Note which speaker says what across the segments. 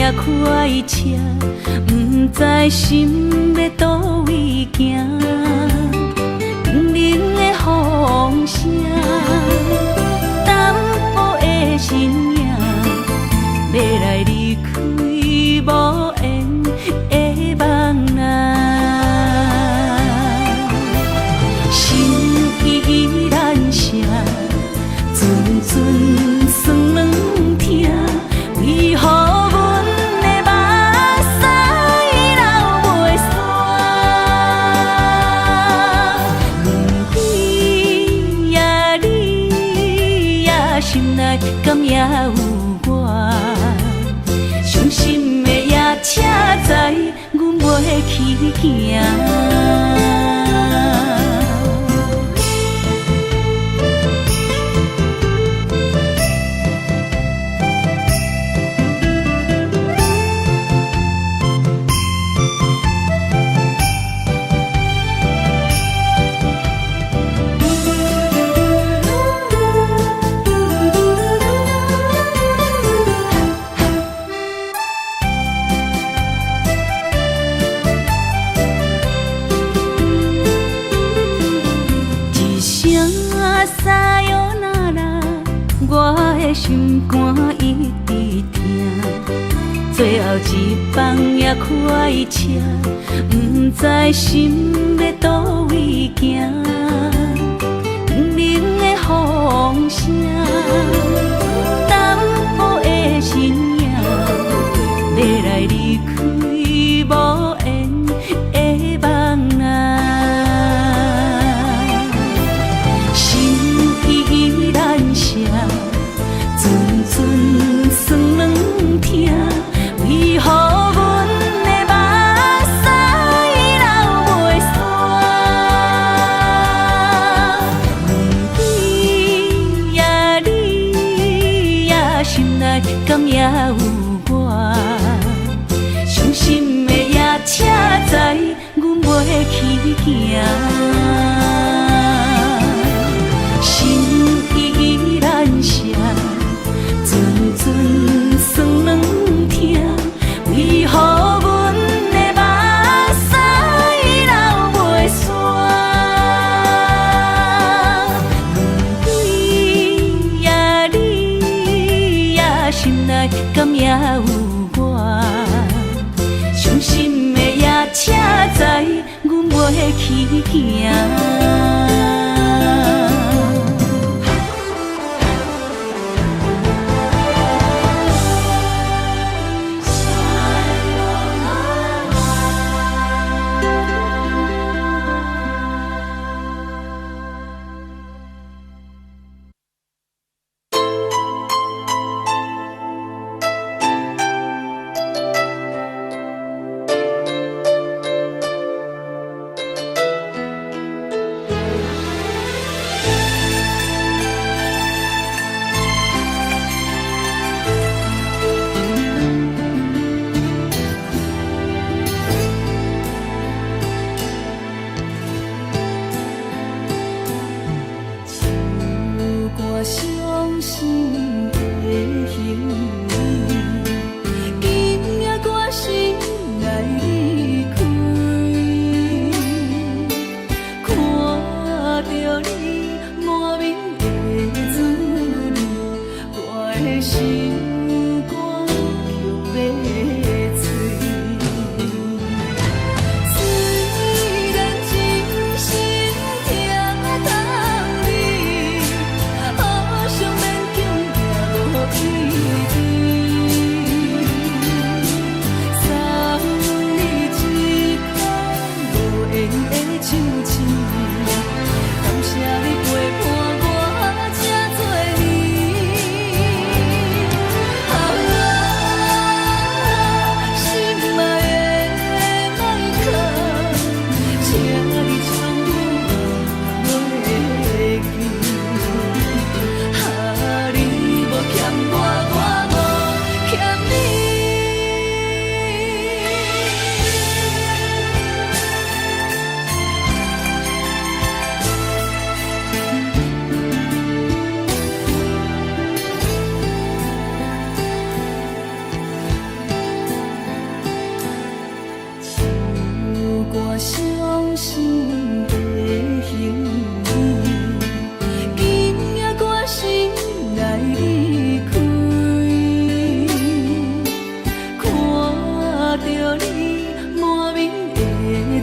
Speaker 1: 也快车，不知心要倒位行。冷冷的风声，淡薄的身影，要来离开无缘的梦啊。心依然舍，阵阵酸软痛，为何阮的目屎流袂煞？阮比也你也心内敢也有我？伤心的也车载，阮袂去行。撒哟那拉，我的心肝一直疼。最后一班也快车，不知心要倒位行。冷冷的风声，淡薄的身影，要来离开无缘的梦啊。阵阵酸软痛，为何阮的目屎流袂煞？阮比也你也心内敢也有我？伤心的也车载，阮袂去行。心依然舍。阵阵酸软痛，为何阮的目屎流袂煞？阮比也你也心内敢也有我？伤心的也车载，阮袂去行。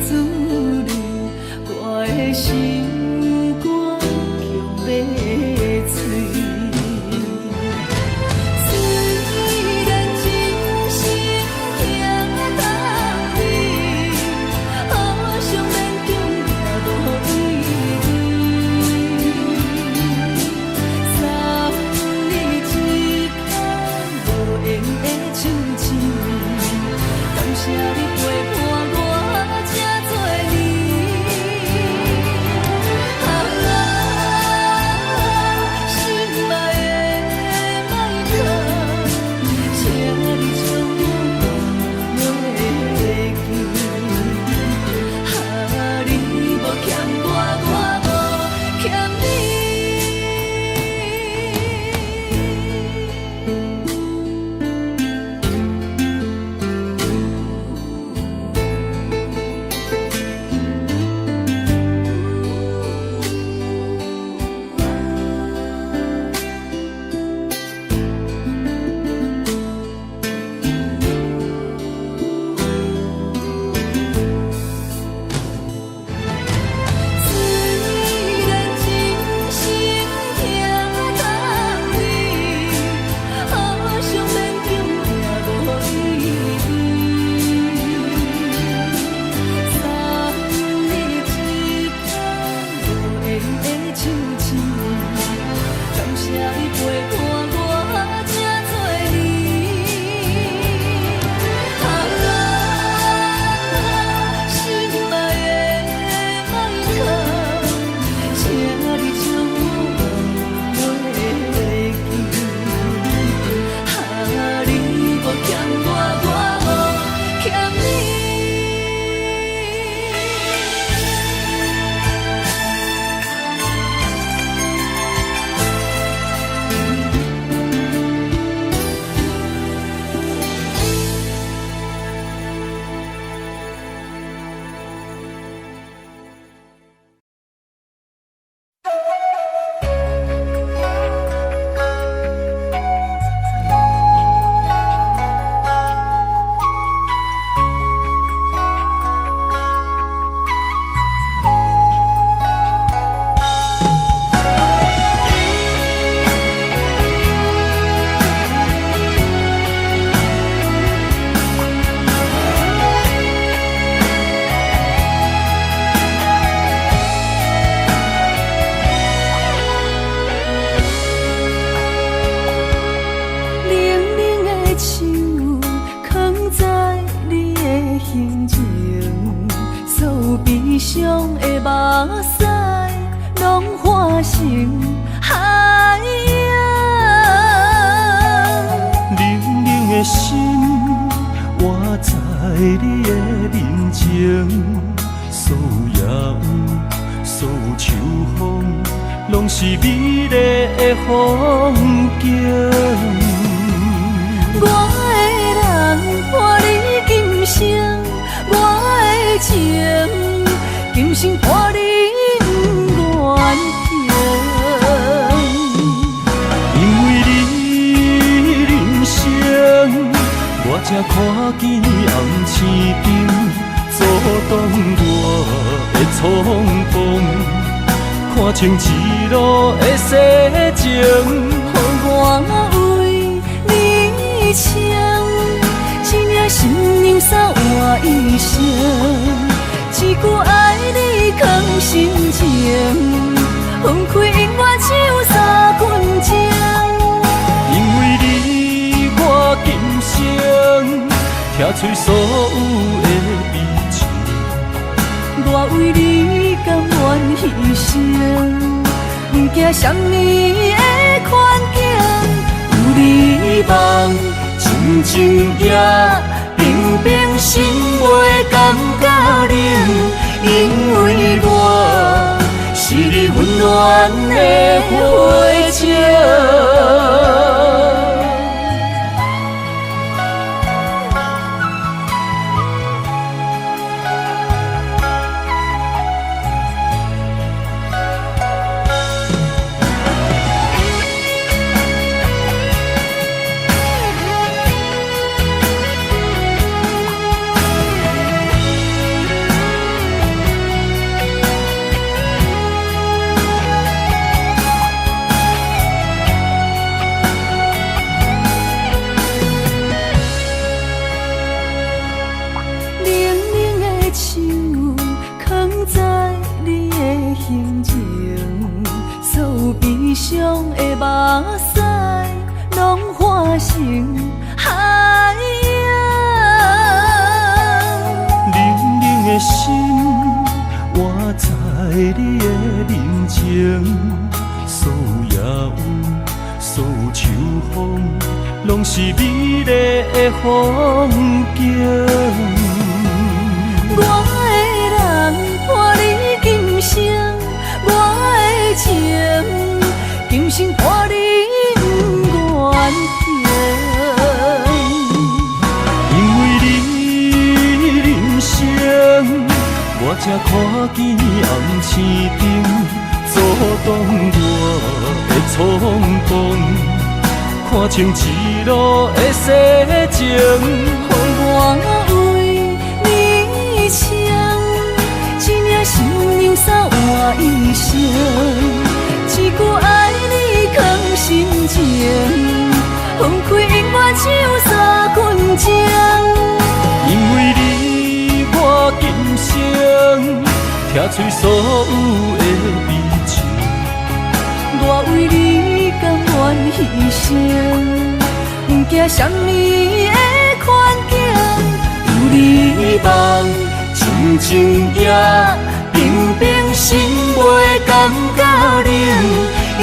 Speaker 1: 滋味，我的心肝强要碎。虽然真心疼当你，好想免强也无意义。三日一空无缘的唱情，感谢你陪伴我这多年。心爱的莫客，请你将我忘记。你无欠我，我无欠你。虽然真心疼当你，好想免强也无意义。三日一空无缘的唱情，感谢你陪伴我这多年。心爱的莫客，请你将我忘记。你无欠我，我无欠你。冷冷的手放在你的胸前，所有悲伤的目屎拢化成海洋。
Speaker 2: 冷冷的心活在你的面前，所有夜雾，所有秋风，拢是美丽的风景。
Speaker 1: 我的人伴你今生，我的情今生伴你远行。
Speaker 2: 因为你人生，我才看见红青灯，阻挡我的冲动。看清一路的世情，
Speaker 1: 予我为你唱，一领心娘扫换一生，一句爱你藏心情，分开永远只有三分钟。
Speaker 2: 因为你我今生听出所有的悲情，
Speaker 1: 我为你甘愿牺牲，不惊什么的困境。有你梦，真情也平平心袂感觉冷，因为我是你温暖的花情。中的目屎，拢化成海洋。
Speaker 2: 冷冷的心，活在你的面前，所有野有，所有秋风，拢是美丽的风景。
Speaker 1: 我的人伴你今生，我的情今生伴你不愿停。
Speaker 2: 因为你人生，我才看见红青灯，阻挡我的冲动，看清一路的世情。
Speaker 1: 予我为你唱，一领心灵扫换一生，一句爱你藏心情，分开永远只有3分钟。
Speaker 2: 因为你，我今生听取所有的美情，
Speaker 1: 我为你甘愿牺牲，不惊什么的困境。有你梦，亲像夜冰冰心袂感觉冷，因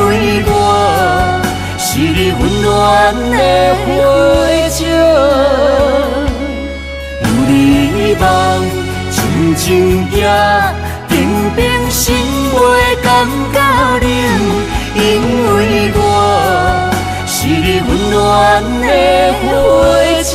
Speaker 1: 为我是你温暖的火种。有你梦，亲像夜冰冰心袂感觉冷，因为我是你温暖的火种。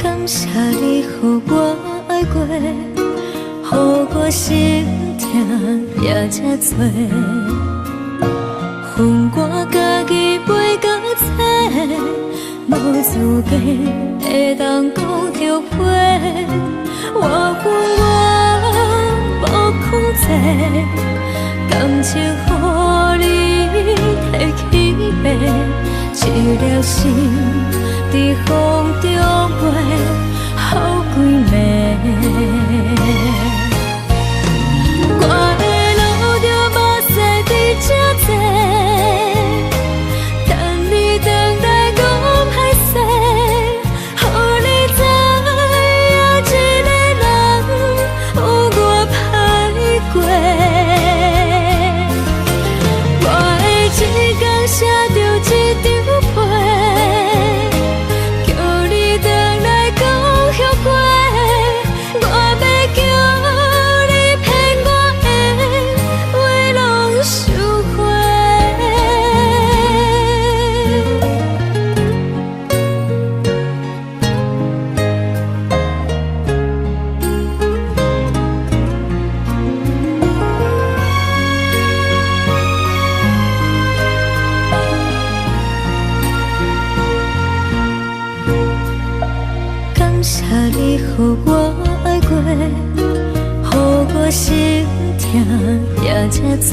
Speaker 1: 感谢你，予我爱过，予我心痛也这多。恨我家己袂到切，无资格会当讲着话。我恨我无控制，感情予你提起白，一粒心在风中飞，好几暝。我的路着目屎在这多，等你回来讲歹势，予你知影一个人有我歹过。我的一天写着一张被，叫你回来讲后悔。我要叫你骗我的话拢收回。感谢你，予我爱过，予我心痛也这多。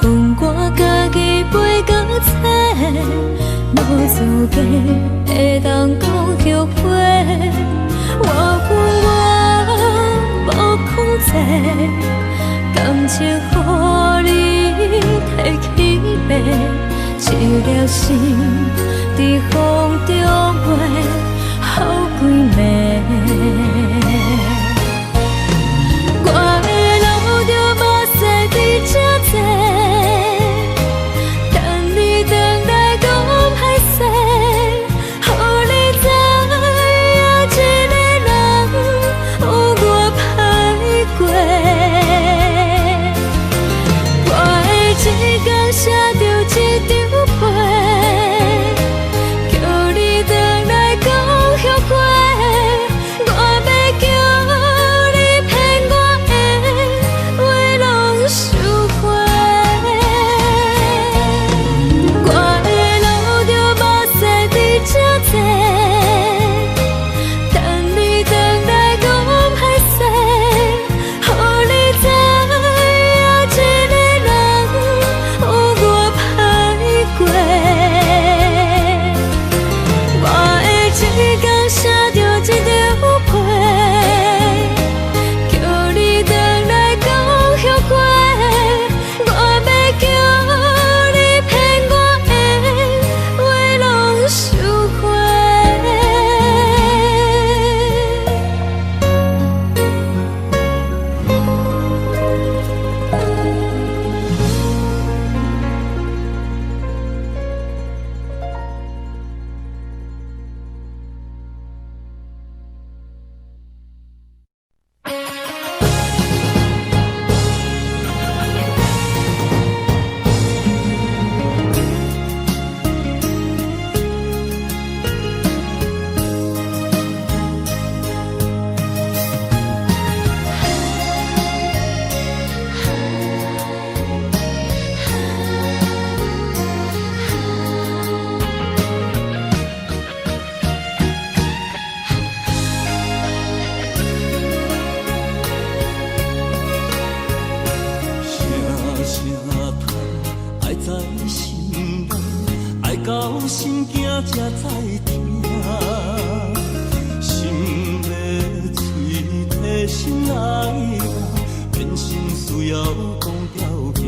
Speaker 1: 恨我家己袂到切，无资格会当讲着话。我恨我无控制，感情予你提起白，一粒心在风中飞，好几暝。我的路着目屎在这多，等你回来讲歹势，予你知影一个人
Speaker 2: 心内，爱到心惊才知听，心要嘴替心爱人，变心需要讲条件。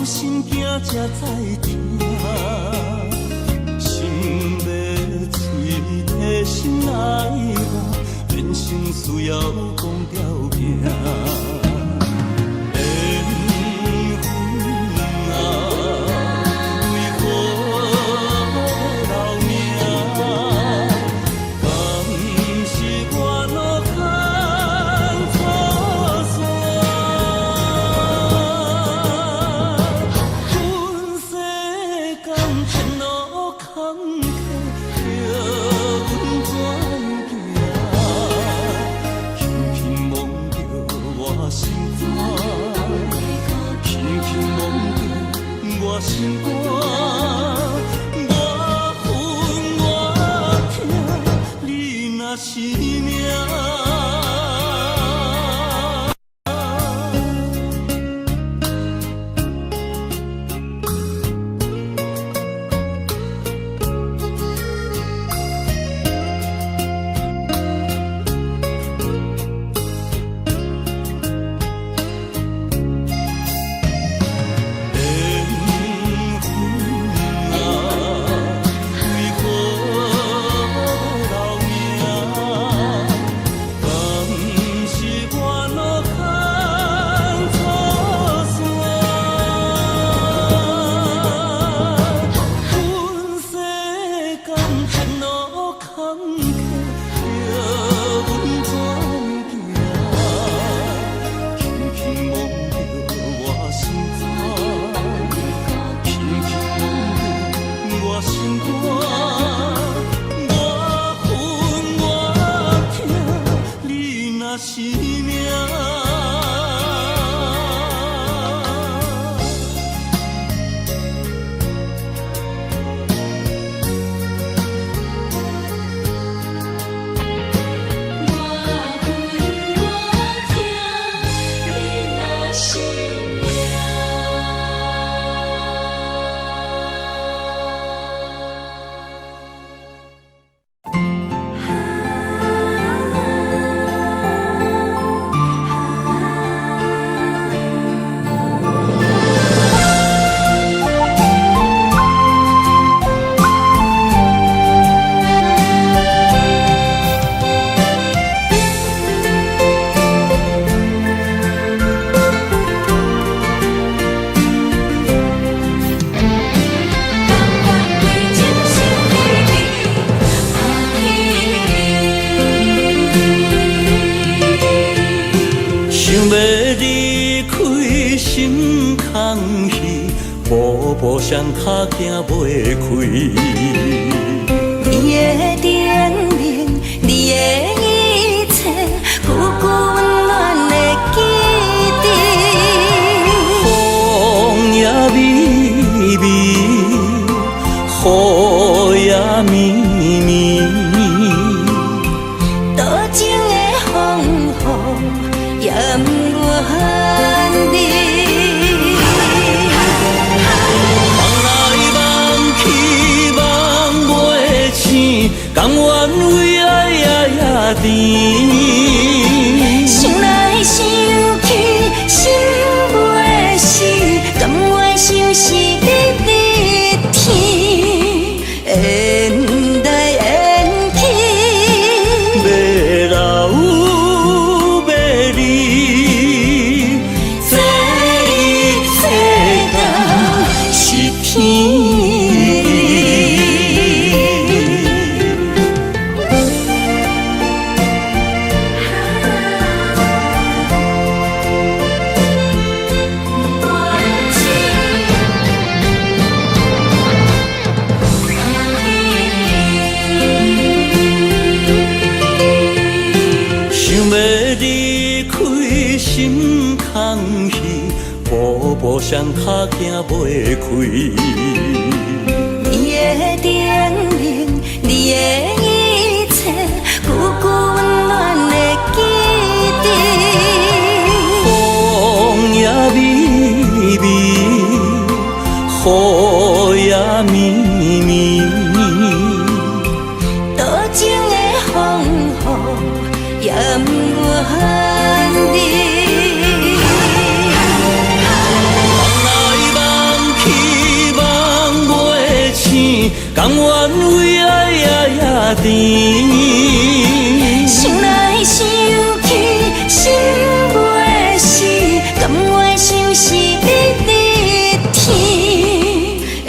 Speaker 2: 心惊才知听，心要嘴替心爱人，人生需要讲条件。心肝，我恨我痛，你若是命。步双脚行袂开，
Speaker 1: 你的叮咛，你的一切，久久温暖的记忆。
Speaker 2: 风也微微，雨也绵绵，
Speaker 1: 多情的风雨也不愿离。
Speaker 2: 梦来梦去。甜。
Speaker 1: 想来想去，心袂死，甘愿相思日日天，缘来缘去，
Speaker 2: 要老要离，这一世人是天。心空虚，步步上脚行袂开。
Speaker 1: 你的叮咛，你的一切，久久温暖的记忆。
Speaker 2: 风也微微，雨也绵绵，
Speaker 1: 多情的风雨也不愿离。甘愿为爱夜夜甜，想来想去，心袂死，甘愿相思日日天，缘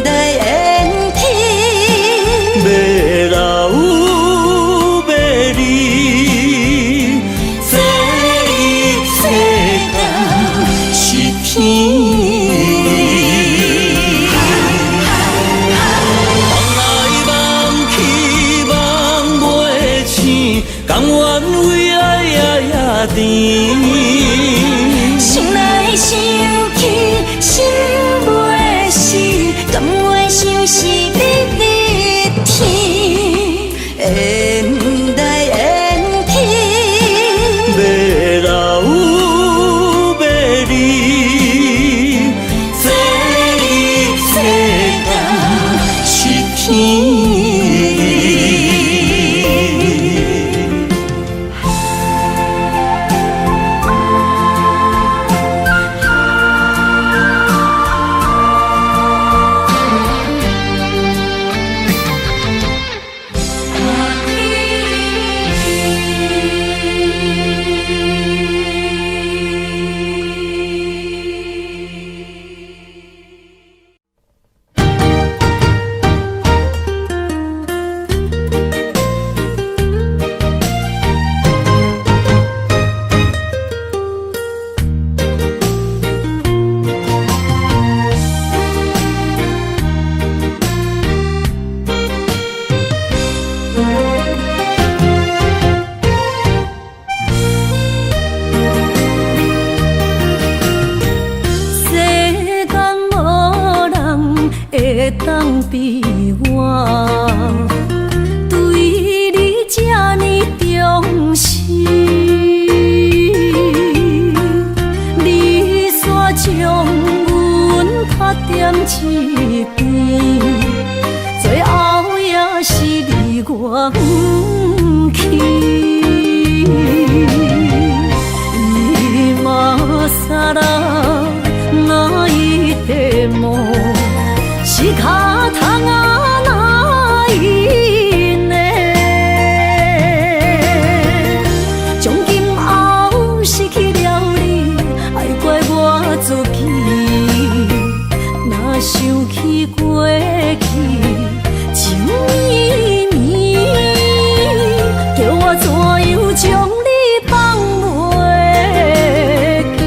Speaker 1: 来缘去，
Speaker 2: 要老要离，这一世人是天。甘愿为爱夜夜甜，
Speaker 1: 想来想去，心袂死，甘愿相思日日天，缘来缘去，
Speaker 2: 要老要离，这一世人是天。
Speaker 1: 当比我对你这呢重视，你煞将阮拍点一边，最后也是离我不去。今ら泣いても仕方がないね。从今后失去了你，爱怪我自己。若想起过去情绵绵，叫我怎样将你放袂记？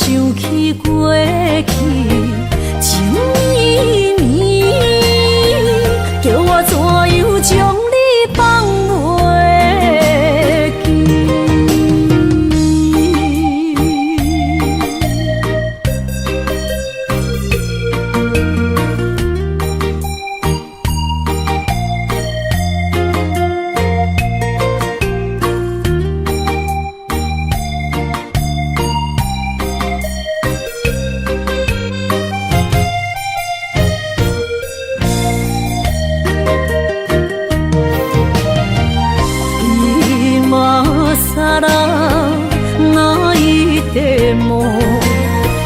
Speaker 1: 想起过去情绵绵，叫我怎样将你放袂记？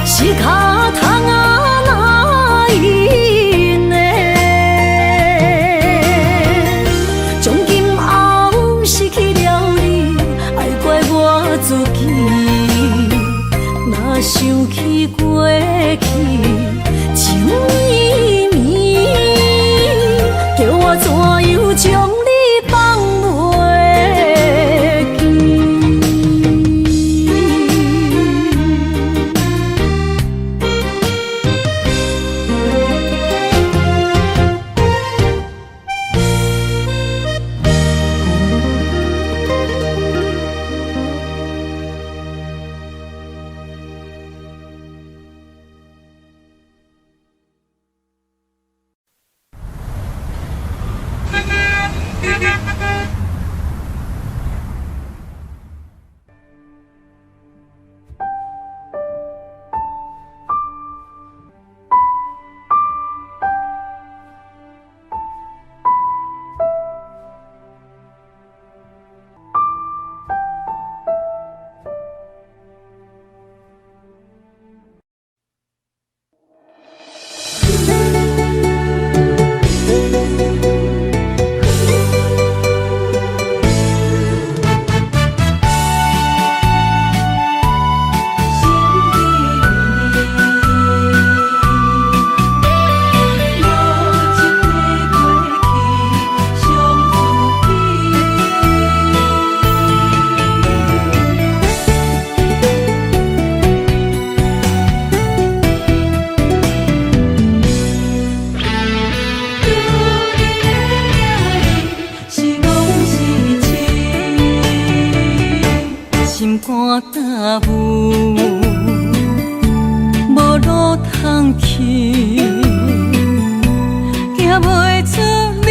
Speaker 1: 是卡通啊哪一呢？从今后失去了你，爱怪我自己。若想起过去情绵绵，叫我怎样将你放袂记？心肝焦舞，无路通去，行袂出你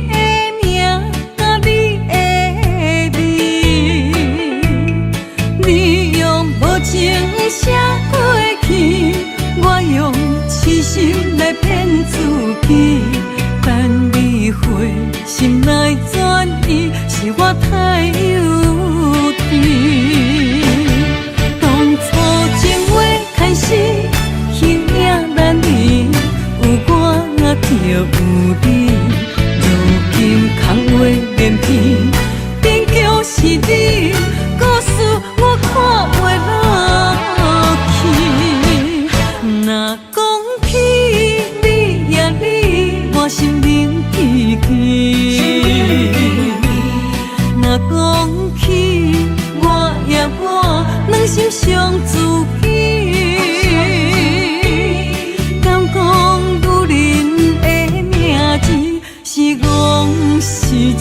Speaker 1: 的名，你的味。你用无情写过去，我用痴心来骗自己。等你回心来转意，是我太幼稚。当初情话开始，形影难离，有我就有你。如今空话连篇，终究是你，故事我看袂落去。若讲起你呀你，我心灵记记。若讲起我呀我，两心相知己。敢讲女人的名字是戆是痴？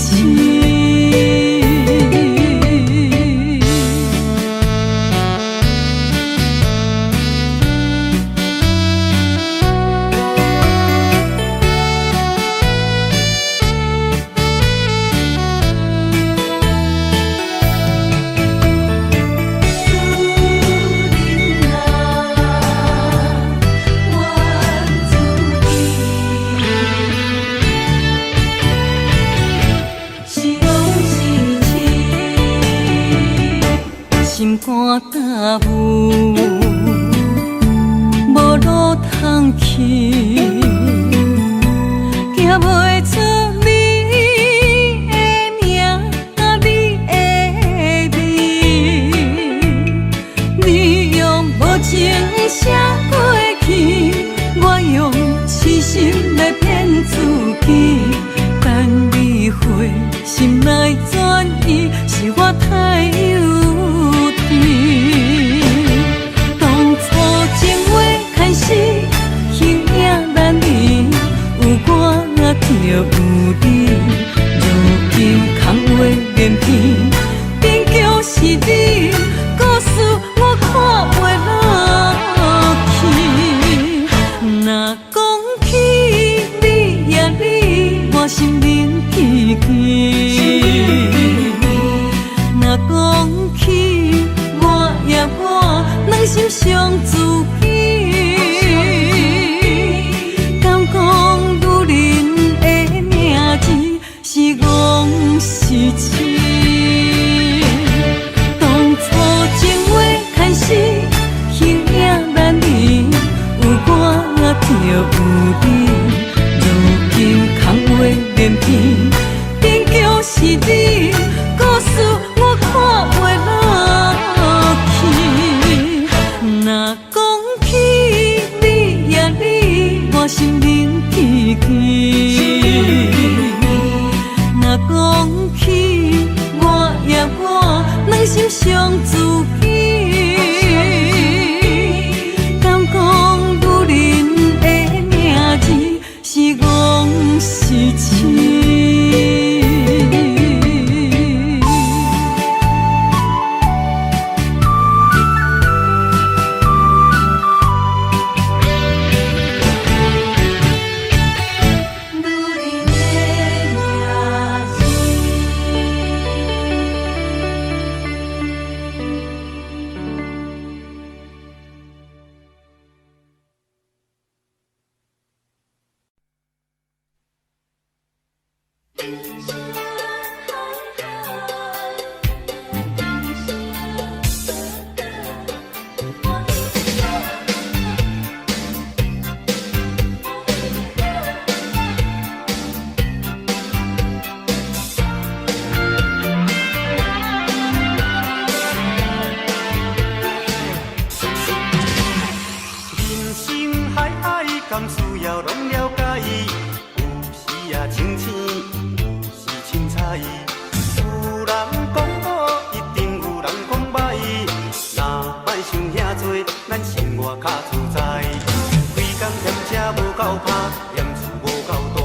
Speaker 1: 心肝焦舞，无路通去，行袂出你的名，你的味。你用无情写过去，我用痴心来骗自己。等你回心来转意，是我太幼稚。你，如今空话连篇，坚强是你，故事我看袂落去。若讲起你呀你，我心灵起起。若讲起我呀我，两心相知己。敢讲女人的名字是戆是痴？
Speaker 3: 敢需要拢了解，有时啊清醒，有时凊彩。有人讲好，一定有人讲歹。若莫想遐多，咱生活较自在。规工嫌车无够拍，嫌厝无够大，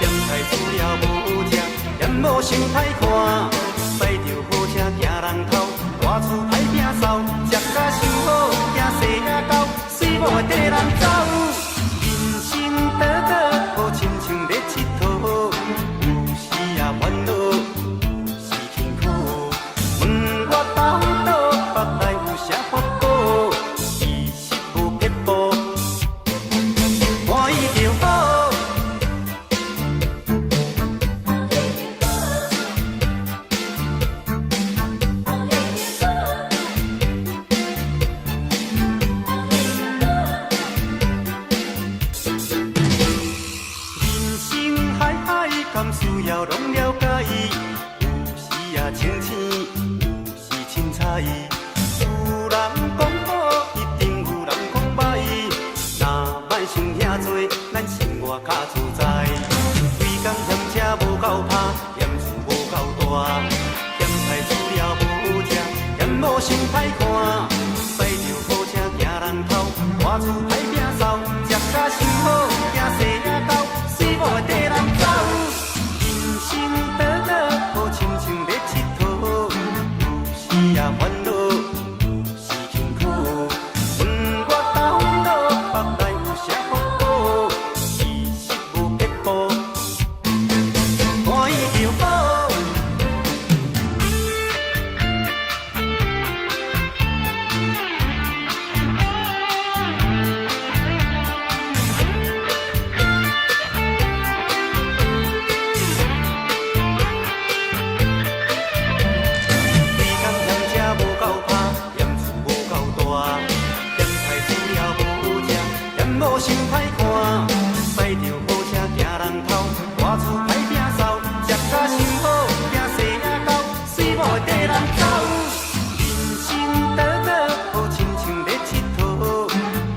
Speaker 3: 嫌菜煮了无食，嫌某想歹看。驶着好车行人头，大厝歹摒扫，食甲想好，惊细仔狗，水某会跟人走。倒倒好亲像咧佚佗，有时啊烦恼，有时辛苦。问我到倒腹内有啥福报，其实无撇步，欢喜就好。敢需要拢了解，有时啊清醒，有时凊彩。有人讲好，一定有人讲歹。若莫想遐多，咱生活较自在。规工嫌车无够拍，嫌厝无够大，嫌菜煮了无食，嫌某想歹看。驶着好车行人头，大厝歹摒扫，食甲想好，惊细仔狗，水某会跟人走。倒倒好亲像咧佚佗，有时啊烦恼，有时辛苦。问我到倒腹内有啥福报，其实无撇步，欢喜就好。无想歹看，驶着好车行人头，大厝歹摒扫，食甲想好，惊细仔狗，水某会跟人走。人生倒倒好亲像咧佚佗，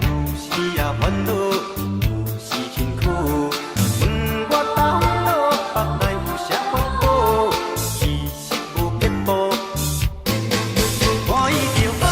Speaker 3: 有时啊烦恼，有时辛苦。问我到倒腹内有啥福报，其实无撇步，欢喜就好。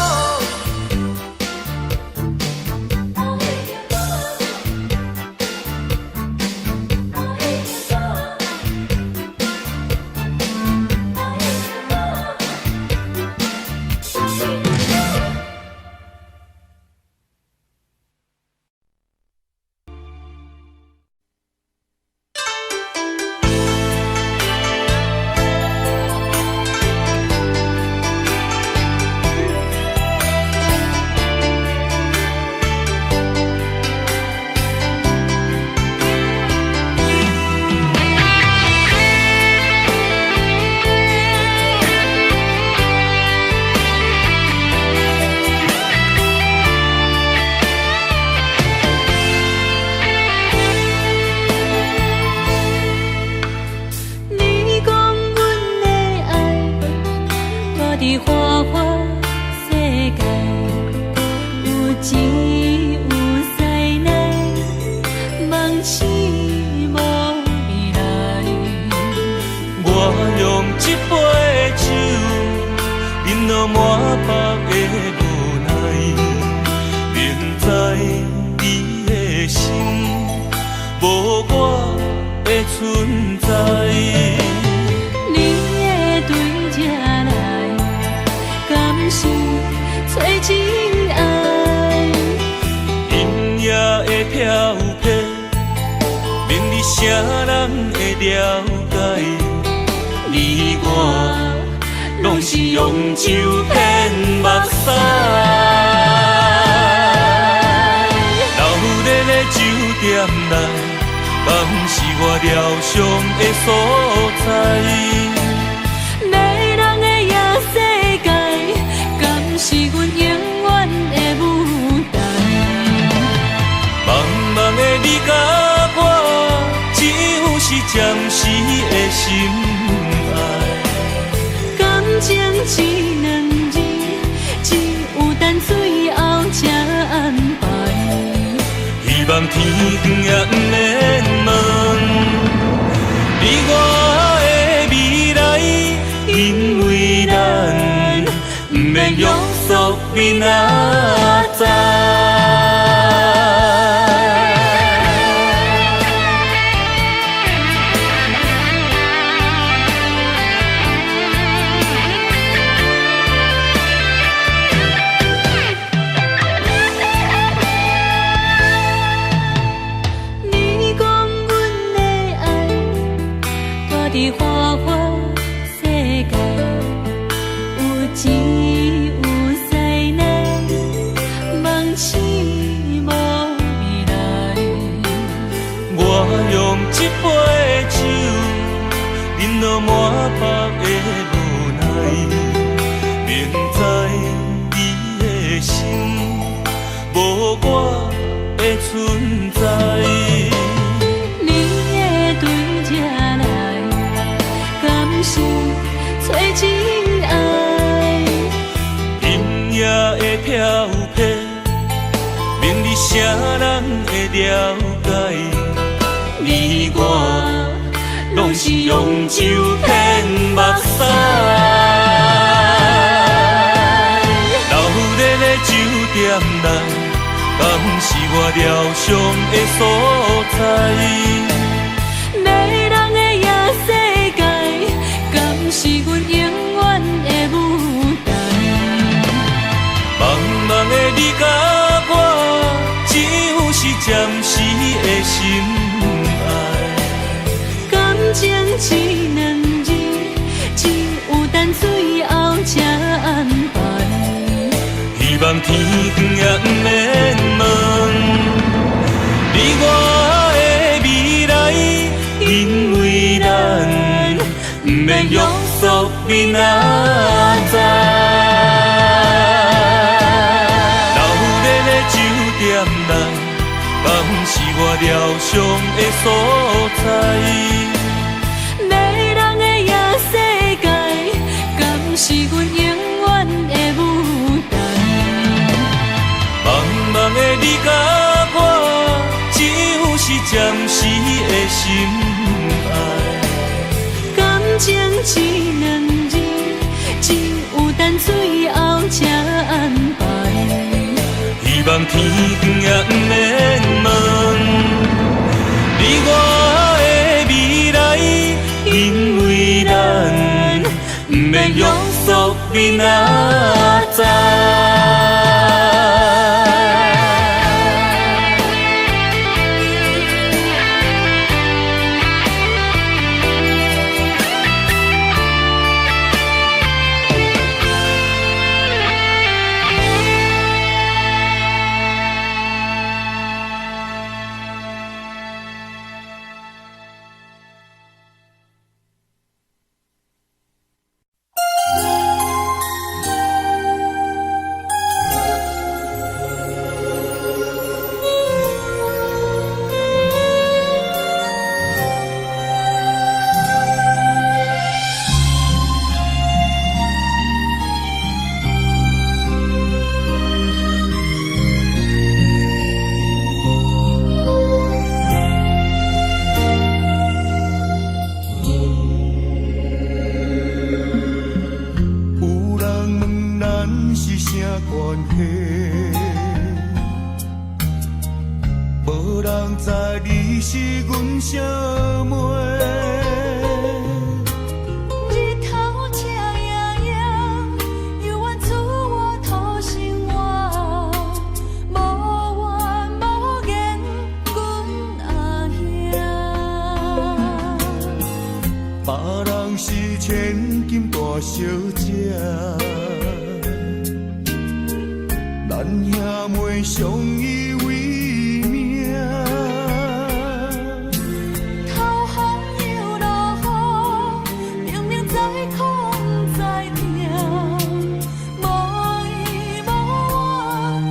Speaker 1: 痴无未来。
Speaker 2: 我用一杯酒，饮落满腹的无奈，明知你的心无我的存在。
Speaker 1: 你会对这来，敢是找真爱？
Speaker 2: 音乐会飘飘，明日啥人会了解？你我拢是用酒骗目屎，流连的酒店内，梦是我疗伤的所在。
Speaker 1: 迷人的夜世界，敢是阮永远的舞台？
Speaker 2: 茫茫的你甲我，只有是暂时的心爱。
Speaker 1: 感情只两字，只有等最后才安排。
Speaker 2: 希望天光也不免问你我的未来，因为咱不免约束明仔载。
Speaker 1: 你讲阮的爱，住伫花花世界，有钱有势难，梦醒无未来。
Speaker 2: 我用一杯酒，饮落满腹的无奈，明知你的心无我的存在。
Speaker 1: 你会对这来，敢是找真爱？
Speaker 2: 音乐会飘飘，明日啥人会了解？你我拢是用酒骗目屎，流连的酒店内，梦是我疗伤的所在。
Speaker 1: 迷人的夜世界，敢是阮永远的舞台？
Speaker 2: 茫茫的你甲我，只有是暂时的心爱。
Speaker 1: 感情只两字，只有等最后才安排。
Speaker 2: 希望天光也不免问你我的未来，因为咱不免约束明仔载。流连的酒店内，梦是我疗伤的所在。
Speaker 1: 迷人的夜世界，敢是阮永远的舞台？
Speaker 2: 茫茫的你甲我，只有是暂时的心爱。
Speaker 1: 感情只两字，只有等最后才安排。
Speaker 2: 希望天光也不免问你我的未来，因为咱不免约束明仔载。
Speaker 3: 你是阮小妹。
Speaker 1: 日头赤影影，犹原厝我土生活，无怨无言，阮阿兄。
Speaker 3: 别人是千金大小姐，咱兄妹相依为命。
Speaker 1: 头风又落雨，明明知苦不知疼，无依无我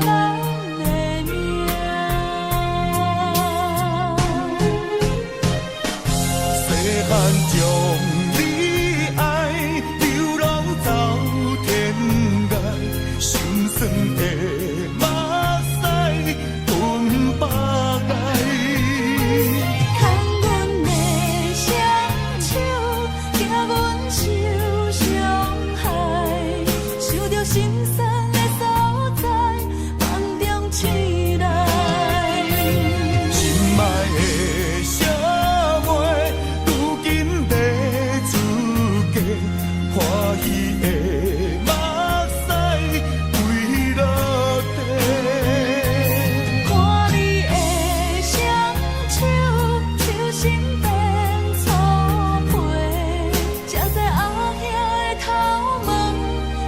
Speaker 1: 咱的命。
Speaker 3: 细汉将你爱流浪走天涯，心酸的目屎吞百爱。
Speaker 1: 牵阮的双手，惊阮受伤害，想着心酸的所在，梦中醒来。
Speaker 3: 心爱的小妹，如今在出家，欢喜的目屎归落地。
Speaker 1: 看你的双手，手心变粗皮，才知阿兄的头毛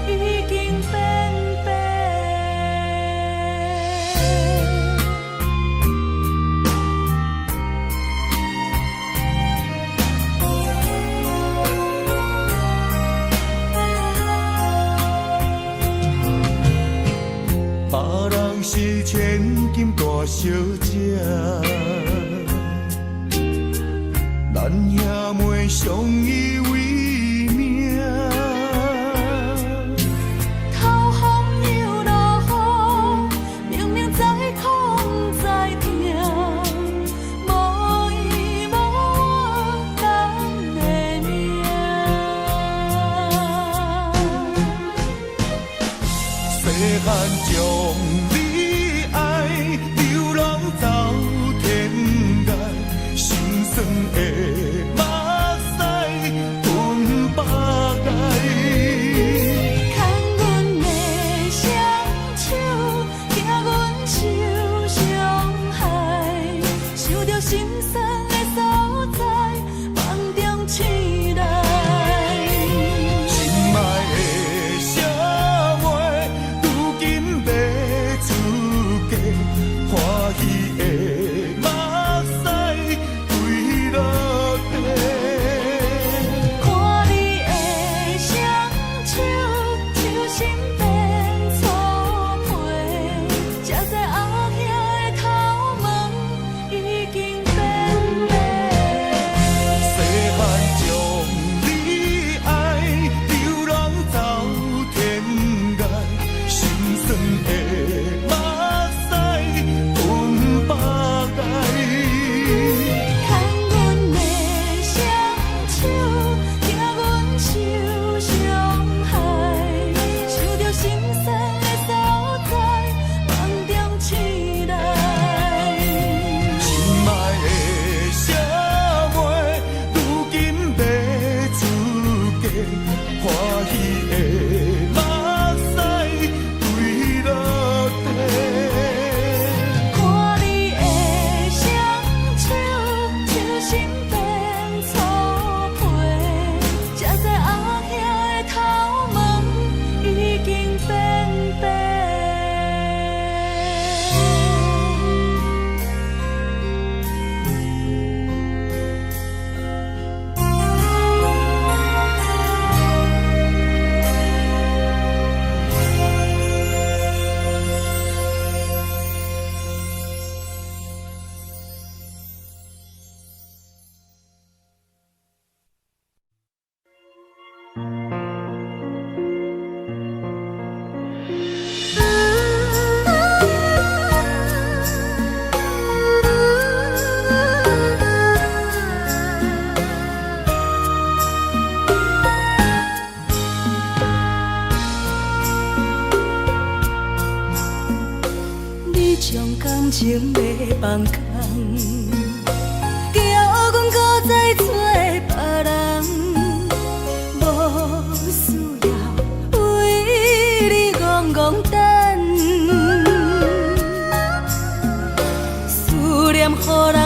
Speaker 1: 已经变白。
Speaker 3: 别人是千金大小姐，咱兄妹相依为命。
Speaker 1: 头风又落雨，明明知苦不知疼，无依无我咱的命。
Speaker 3: 细汉将你爱流浪走天涯，心酸的目屎吞百爱。
Speaker 1: 牵阮的双手，惊阮受伤害，想着心酸的所在，梦中醒来。
Speaker 3: 心爱的小妹，如今在出家，欢喜的目屎归落地。
Speaker 1: 看你的双手，手心变粗皮，才知阿兄的头毛已经变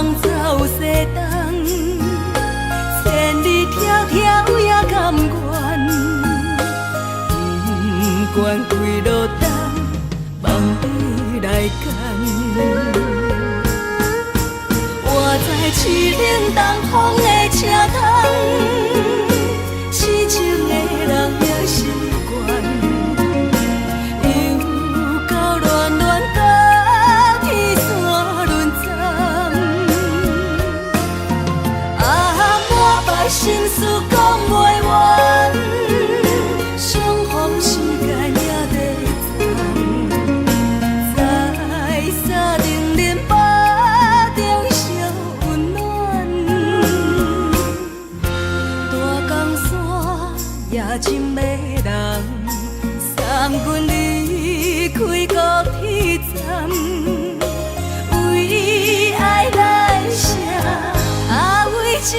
Speaker 1: 人走西东，千里迢迢也甘愿，不管几路东，梦你来牵。我在凄冷东风的车头，痴情的人也习惯，又到恋恋到天山沦陷。满腹心事讲袂完，相逢时间也在藏，在沙定林巴中相温暖。大江山也真迷人，三军离开高铁站，为爱来写，为情。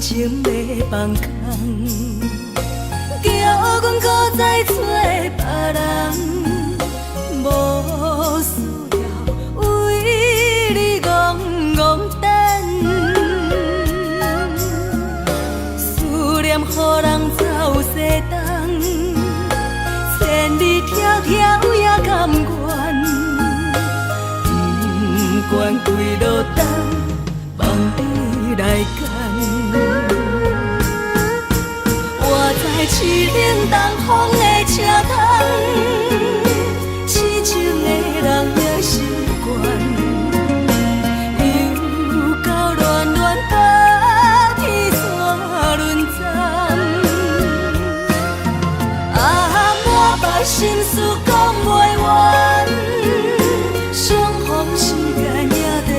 Speaker 1: 情要放空，叫阮搁再找别人，无需要为你戆戆等。思念予人走西东，千里迢迢也甘愿，不管几路东，梦你来牵。在凄冷东风的车头，痴情的人也习惯，又到恋恋到天山沦陷。满腹心事讲袂完，相逢时间也在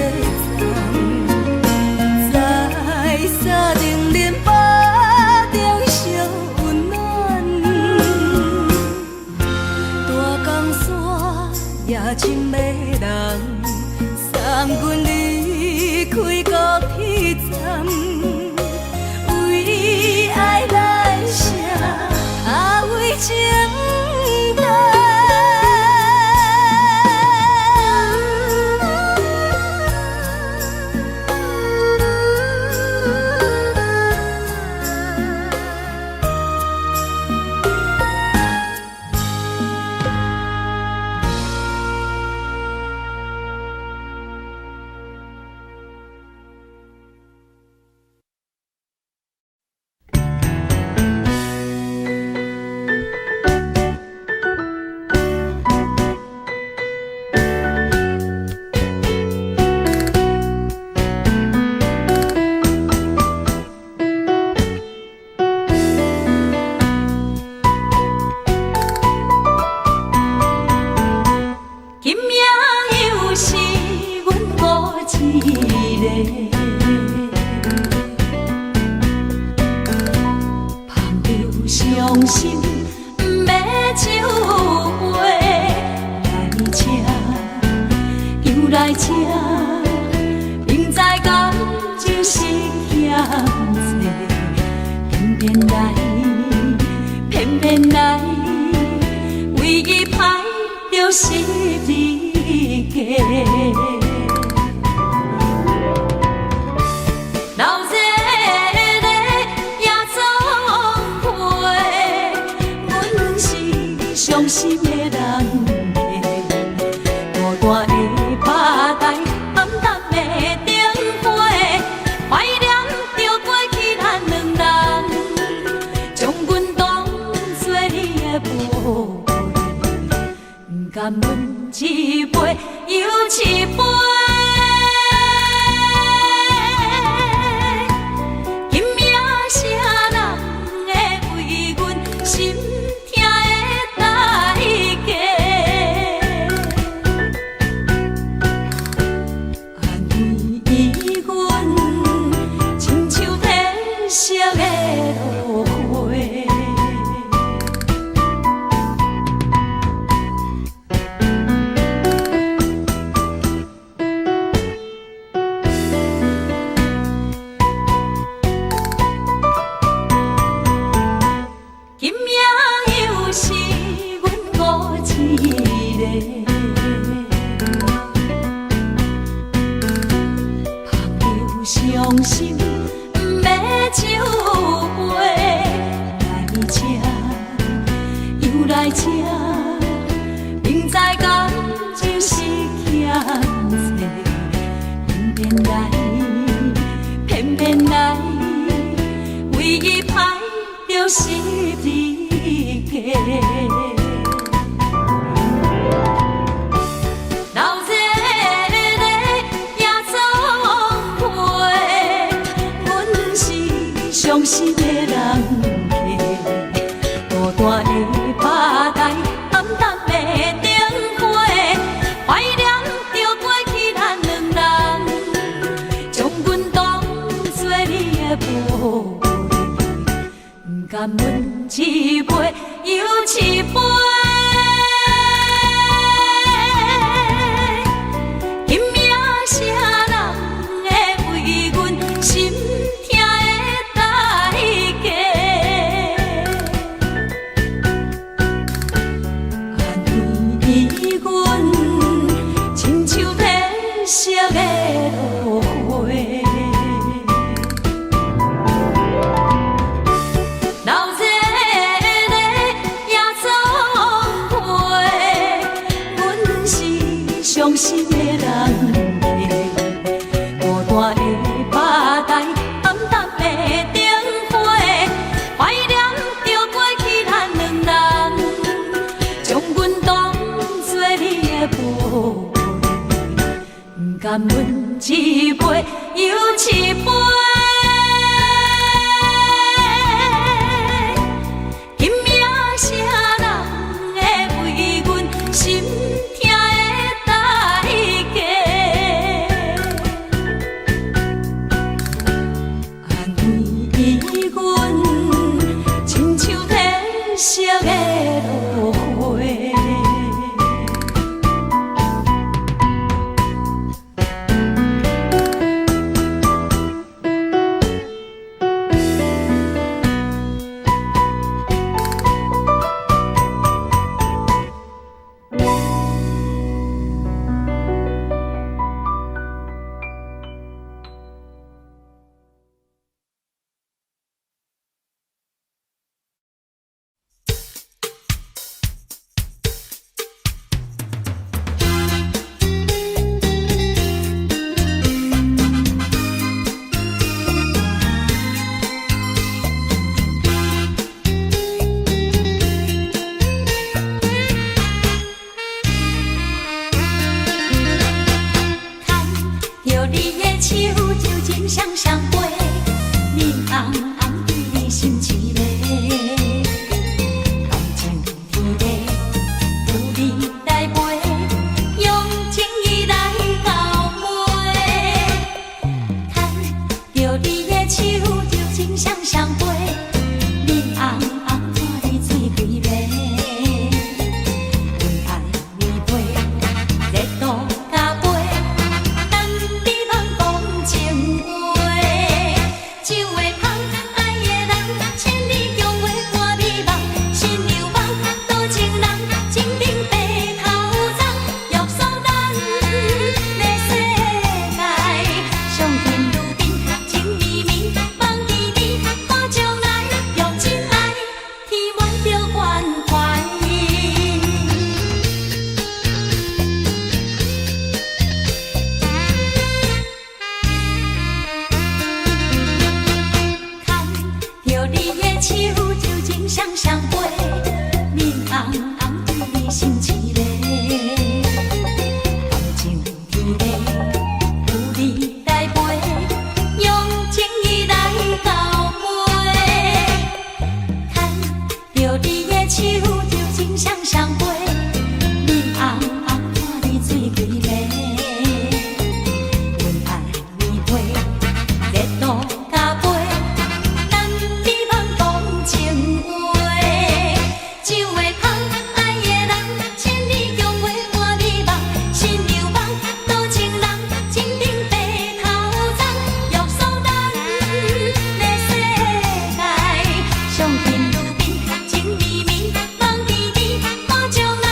Speaker 1: 藏，在沙定林巴。也真迷人，三军离开高铁站，为爱来写，为情等。甘愿一杯又一杯，今夜啥人会为阮心来这，明知感情是欠债，偏偏来，唯一歹就是你家。老这个也总会，阮是伤心的人客，孤单的吧台，暗淡的灯花，怀念着过去咱两人，将阮当作你的宝贝，不甘阮一杯又一杯。伤心的人客，孤单的吧台，暗淡的灯花，怀念着过去咱两人，将阮当作你的宝贝，不甘阮一杯又一杯。
Speaker 4: 上天路边情绵绵，梦甜甜，看将来。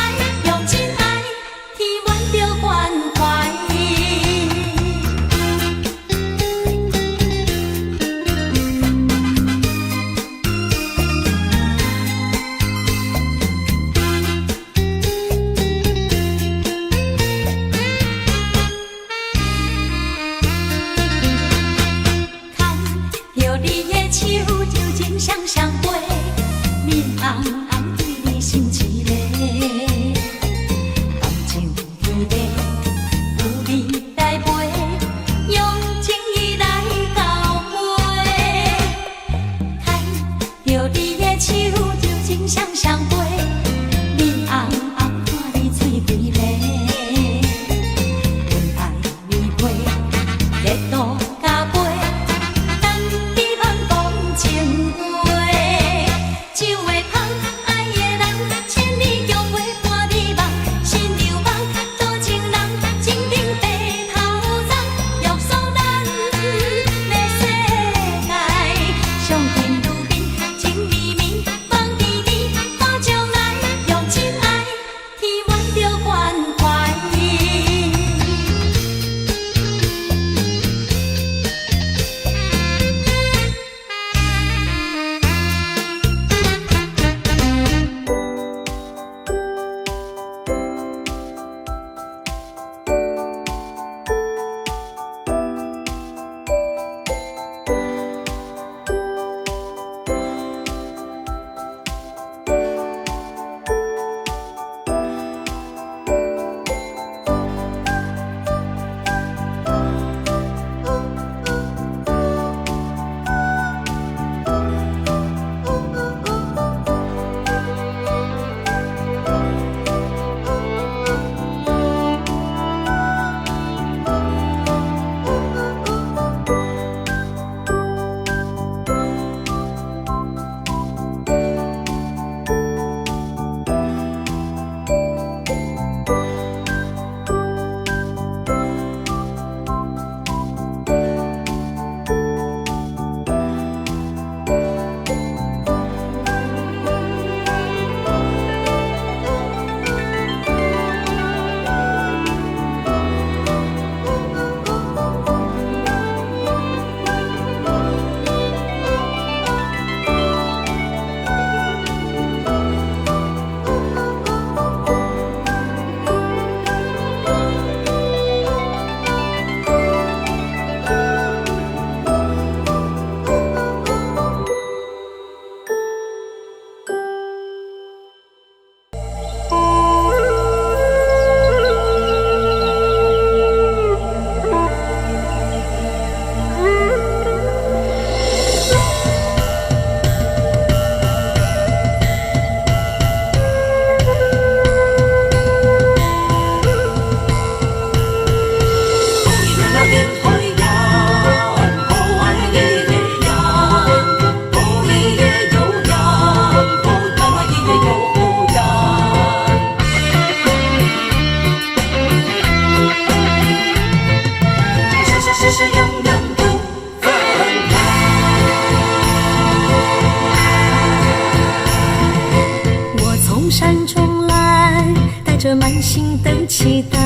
Speaker 4: 从山中来，带着满心的期待，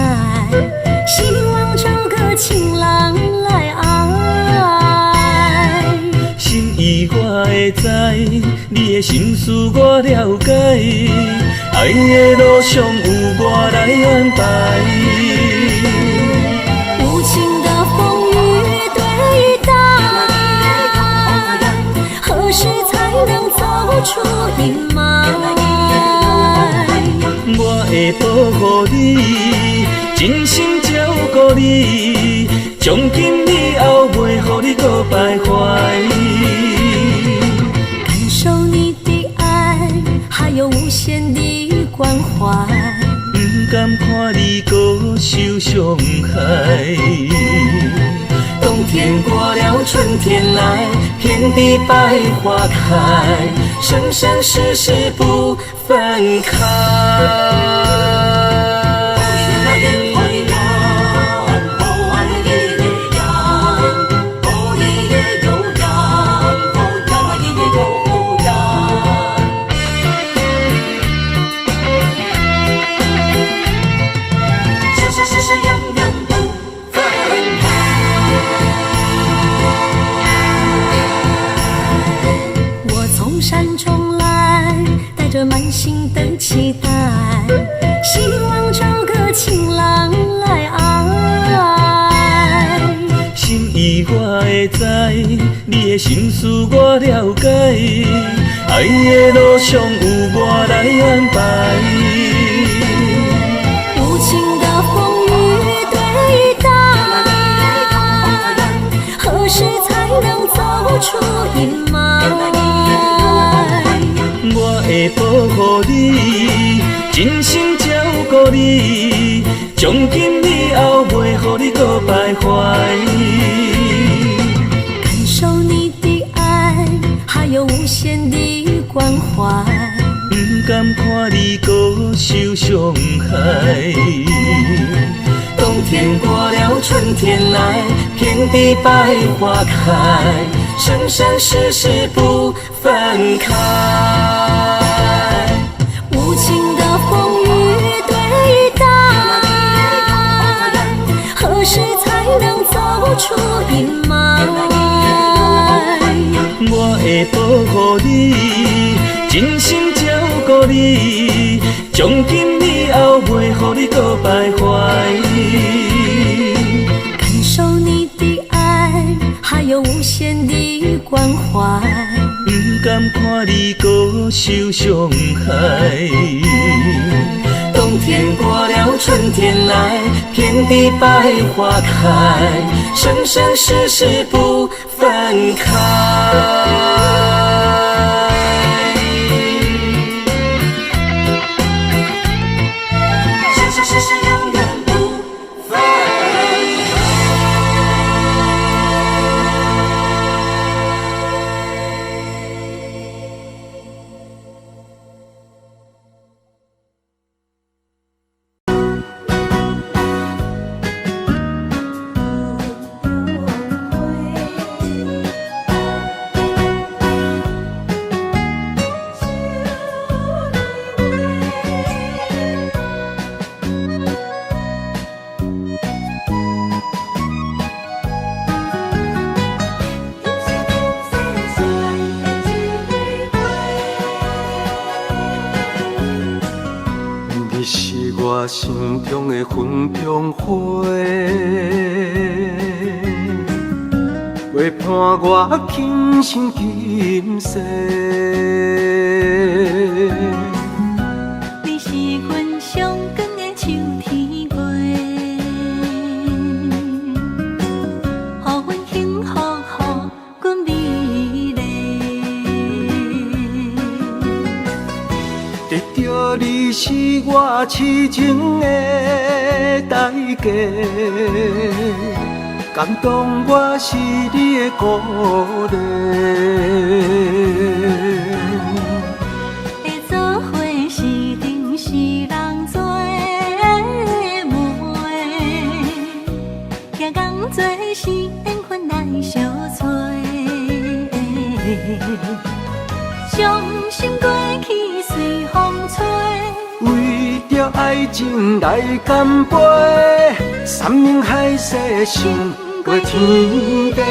Speaker 4: 希望找个情郎来爱。
Speaker 2: 心意我会知，你的心思我了解，爱的路上有我来安排。
Speaker 4: 无情的风雨对待，何时才能走出阴霾？
Speaker 2: 我会保护你，真心照顾你，从今以后袂予你搁徘徊。
Speaker 4: 感受你的爱，还有无限的关怀。
Speaker 2: 不甘看你搁受伤害。冬天过了，春天来，遍地百花开，生生世世不分开。
Speaker 4: 满心的期待，希望找个情郎来爱。
Speaker 2: 心意我会知，你的心思我了解，爱的路上有我来安排。
Speaker 4: 无情的风雨对待，何时才能走出阴霾？
Speaker 2: 我会保护你，真心照顾你，从今以后袂予你搁徘徊。
Speaker 4: 感受你的爱，还有无限的关怀。
Speaker 2: 不甘看你搁受伤害。冬天过了，春天来，遍地百花开，生生世世不分开。
Speaker 4: 无情的风雨对待，何时才能走出阴霾？
Speaker 2: 我会保护你，真心照顾你，从今以后袂予你搁徘徊。
Speaker 4: 感受你的爱，还有无限的关怀。
Speaker 2: 不甘看你搁受伤害。冬天过了，春天来，遍地百花开，生生世世不分开。
Speaker 3: 你是我心中的云中花，陪伴我今生今世。
Speaker 1: 你是阮上光的秋天月，予阮幸福，予阮美丽。
Speaker 3: 得到你是我痴情的代价，感动我是你的鼓励。
Speaker 1: 会做伙是定是人做媒，行工做是缘分来相找。伤心过去随风吹。
Speaker 3: 着爱情来干杯，山盟海誓想过天地。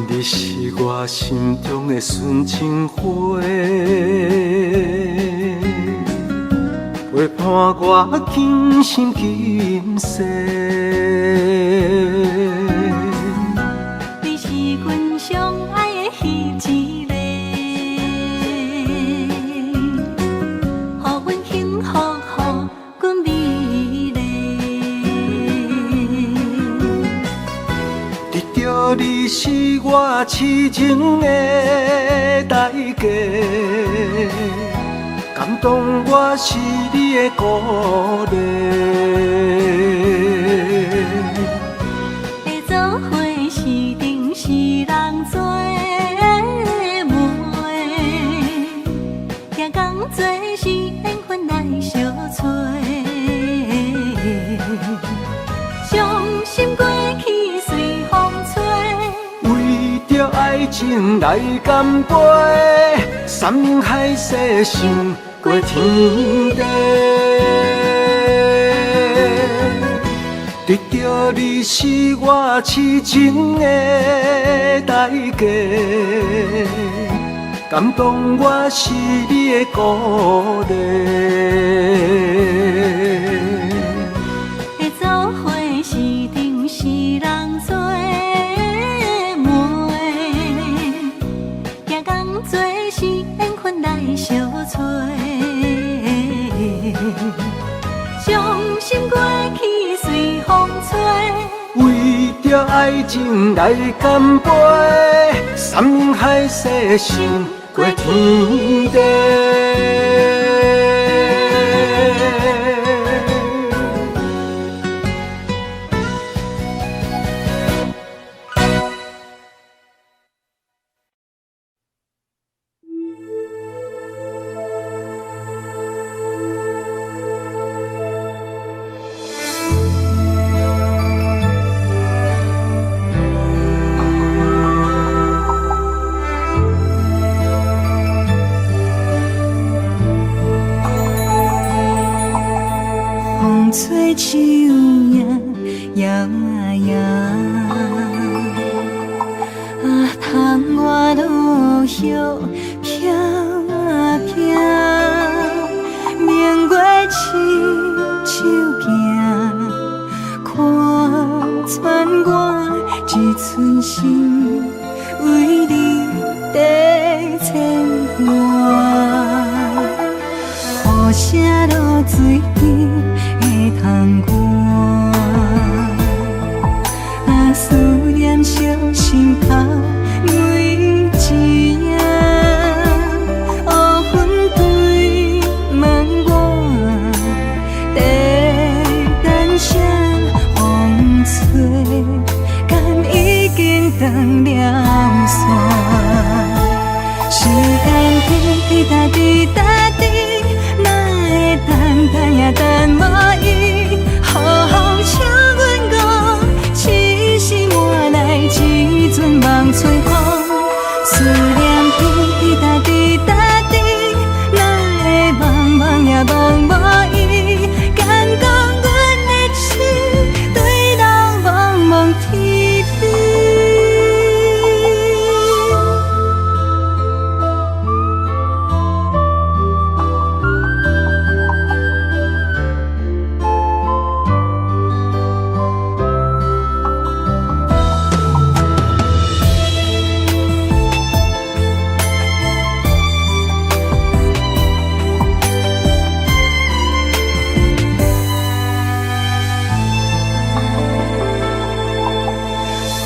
Speaker 3: 你是我心中的纯情花，陪伴我今生今世。
Speaker 1: 你是阮上爱的彼一个，予阮幸福，予阮美丽。
Speaker 3: 得到你是我痴情的代价，感动我是你的鼓励。
Speaker 1: 会做伙是定是人做媒，行工做是缘分来相找。伤心过去随风吹。
Speaker 3: 为着爱情来干杯，山盟海誓想过天地。得到你是我痴情的代价，感动我是你的鼓励。
Speaker 1: 会做伙是定是人做媒，行工做是缘分来相找。伤心过去随风吹，
Speaker 3: 为着爱情来干杯，山盟海誓想过天地。
Speaker 1: 风吹树影摇啊摇，窗外落叶飘啊飘，明月亲手行，看穿我一寸心，为你在牵挂，雨声落水边。通看，思念烧心头每一夜，黑云对问我，在等啥风吹，敢已经断了线，时间滴答滴答滴。等呀等无伊，好好请阮讲，痴心换来一阵梦吹风，思念滴答滴答滴，哪会茫茫也茫无伊，敢讲阮的心对人茫茫天边。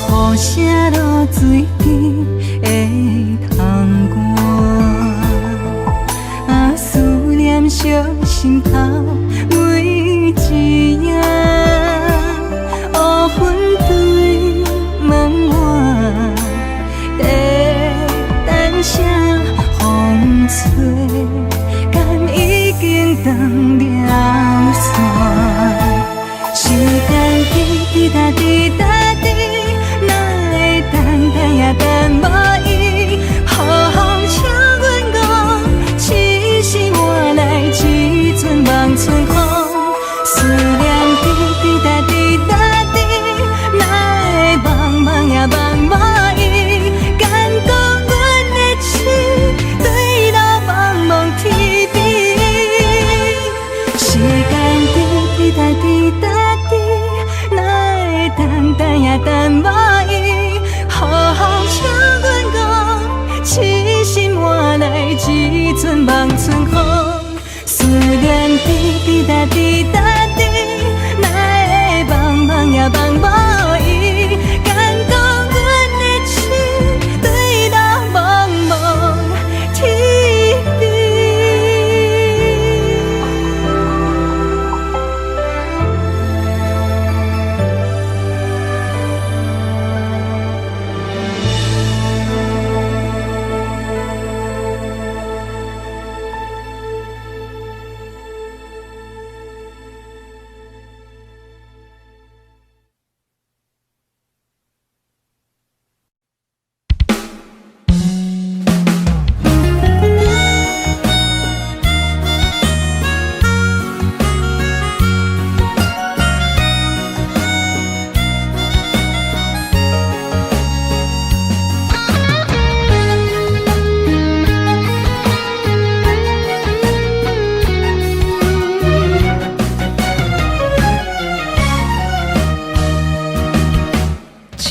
Speaker 1: 雨声落水边会通看，思念烧心头每一夜，乌云对问我，在等啥风吹，敢滴答滴答滴，哪会茫茫也茫无依？敢讲阮的情对人茫茫天边。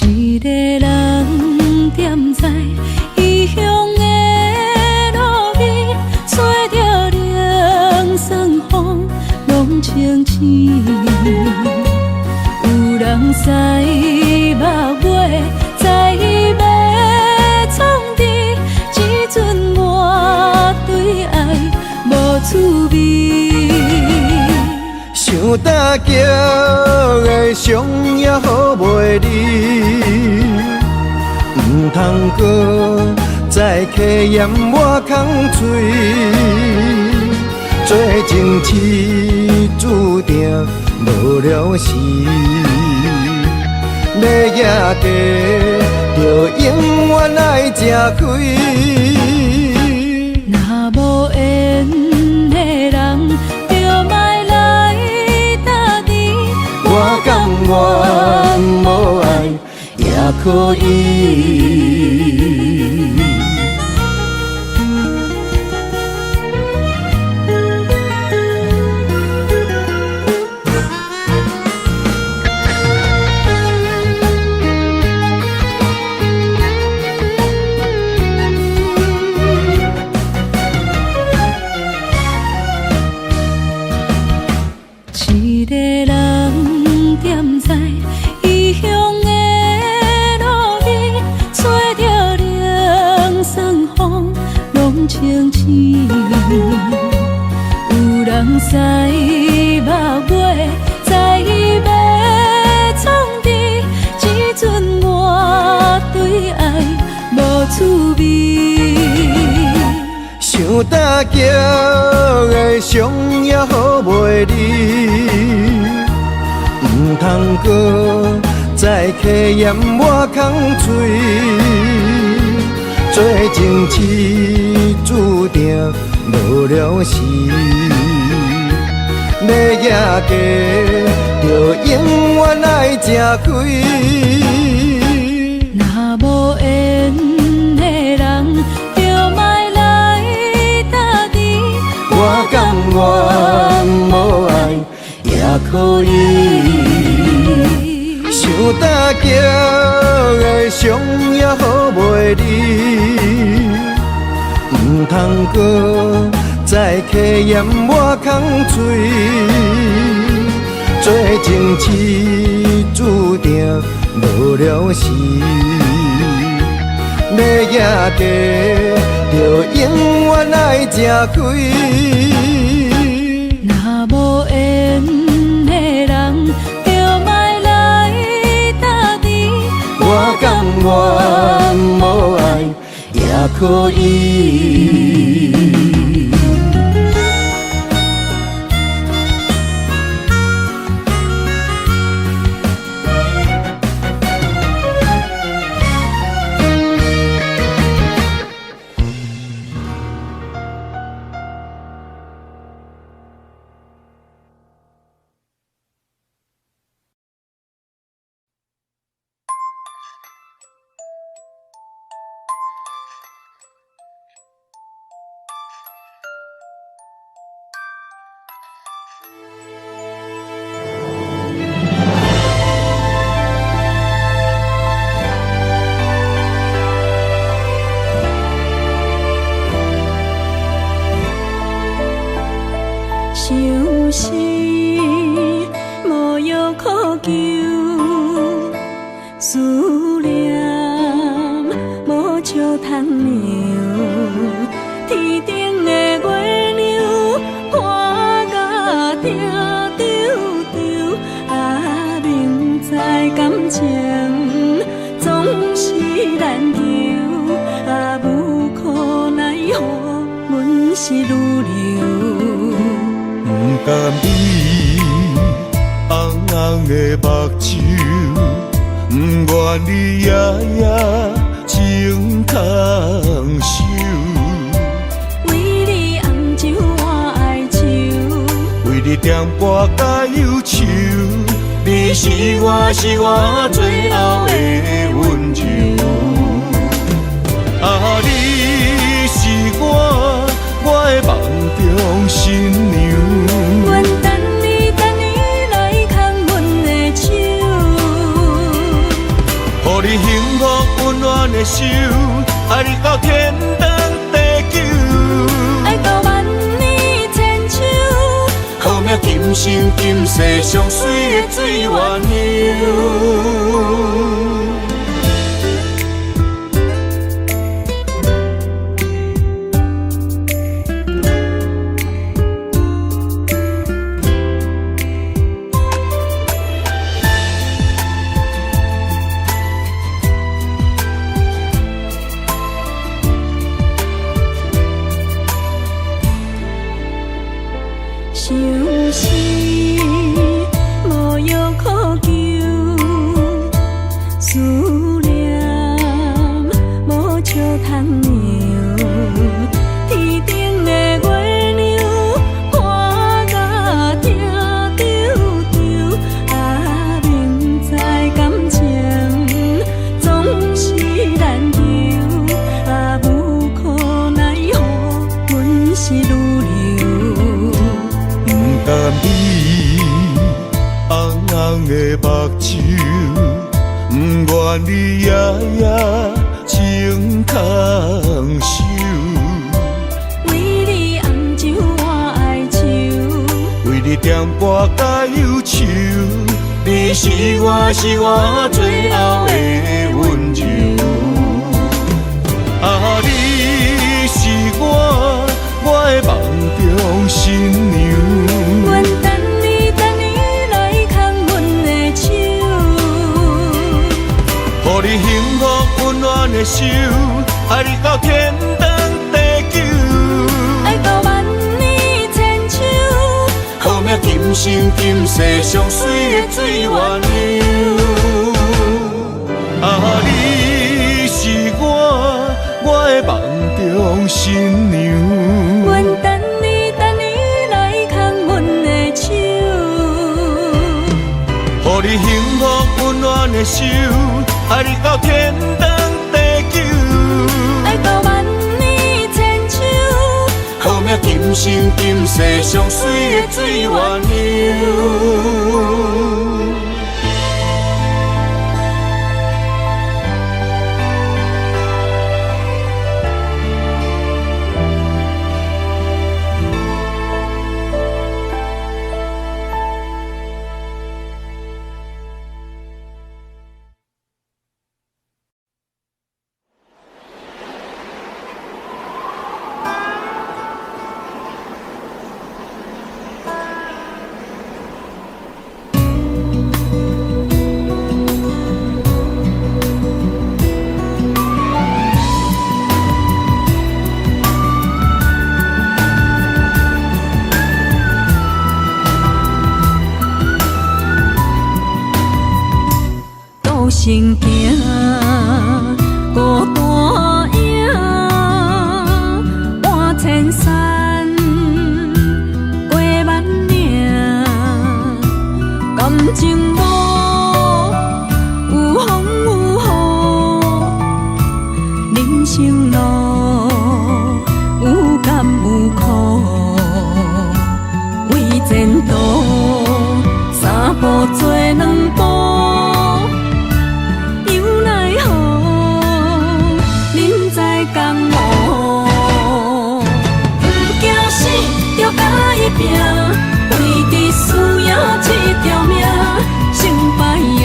Speaker 1: 一个人踮在异乡的路边，吹着凉爽风，拢清醒。有人使目尾，在要创治，只准满对爱无滋味。
Speaker 5: 想大桥的伤也好袂离，唔通搁再客嫌我空嘴，做情痴注定无了时，要野地就永远爱吃亏。
Speaker 1: 若无缘的人，就莫来打你。
Speaker 5: 我甘愿无爱也可以。
Speaker 1: 一个人踮在异乡的路边，吹着凉爽风，拢清醒。有人使目尾，在要创治，只准满对爱无滋味。
Speaker 5: 想大桥的伤也好袂离，唔通搁再客嫌我空嘴，做情痴注定无了时，要野地就永远爱吃亏。
Speaker 1: 若无缘的人，就莫来打你。
Speaker 5: 我甘愿无爱也可以。想大桥的伤也好袂离，唔通搁再客嫌我空嘴，做情痴注定无了时，要野地就永远爱吃亏。
Speaker 1: 若无缘的人，就莫来打你。
Speaker 5: 我甘愿无爱也可以。
Speaker 1: 想是无药可救，思念无笑通流，天顶的月亮看甲定丢丢，啊，明知感情总是难求，啊，无可奈何，阮是愈流。
Speaker 2: 不甘你红红的目睭，不愿你夜夜情空守。
Speaker 1: 为你红酒换哀愁，
Speaker 2: 为你点播甲忧愁，你是我最后的温柔。啊，你是我的梦中新娘。
Speaker 1: 阮等你来牵阮的手，
Speaker 2: 予你幸福温暖的手，爱你到天长地久，
Speaker 1: 爱到万年千秋，
Speaker 2: 好命今生今世上水的水源流。
Speaker 1: 想是无药可救，思念无笑通流，天顶的月亮看甲定丢丢，啊，明知感情总是难求，啊，无可奈何，阮是愈流。
Speaker 2: 不甘你红红的目睭，不愿你夜夜情空守。
Speaker 1: 为你红酒换哀愁，
Speaker 2: 为你点播甲忧愁，你是我最后的温柔。啊，你是我的梦中新娘。
Speaker 1: 阮等你来牵阮的手，
Speaker 2: 予你幸福温暖的手，爱你到天长地久，
Speaker 1: 爱到万年千秋，
Speaker 2: 好命今生今世上水的水源流。啊，你是我的梦中新娘。
Speaker 1: 阮等你来牵阮的手，
Speaker 2: 予你幸福温暖的手，爱你到天长地久，
Speaker 1: 爱到万年千秋，
Speaker 2: 好命今生今世上水的水源流。
Speaker 1: 行行孤单影，半千山过万岭，感情无有风有雨，人生路有甘有苦，为前途三步做两步。拼，为需要这条命，成败呀，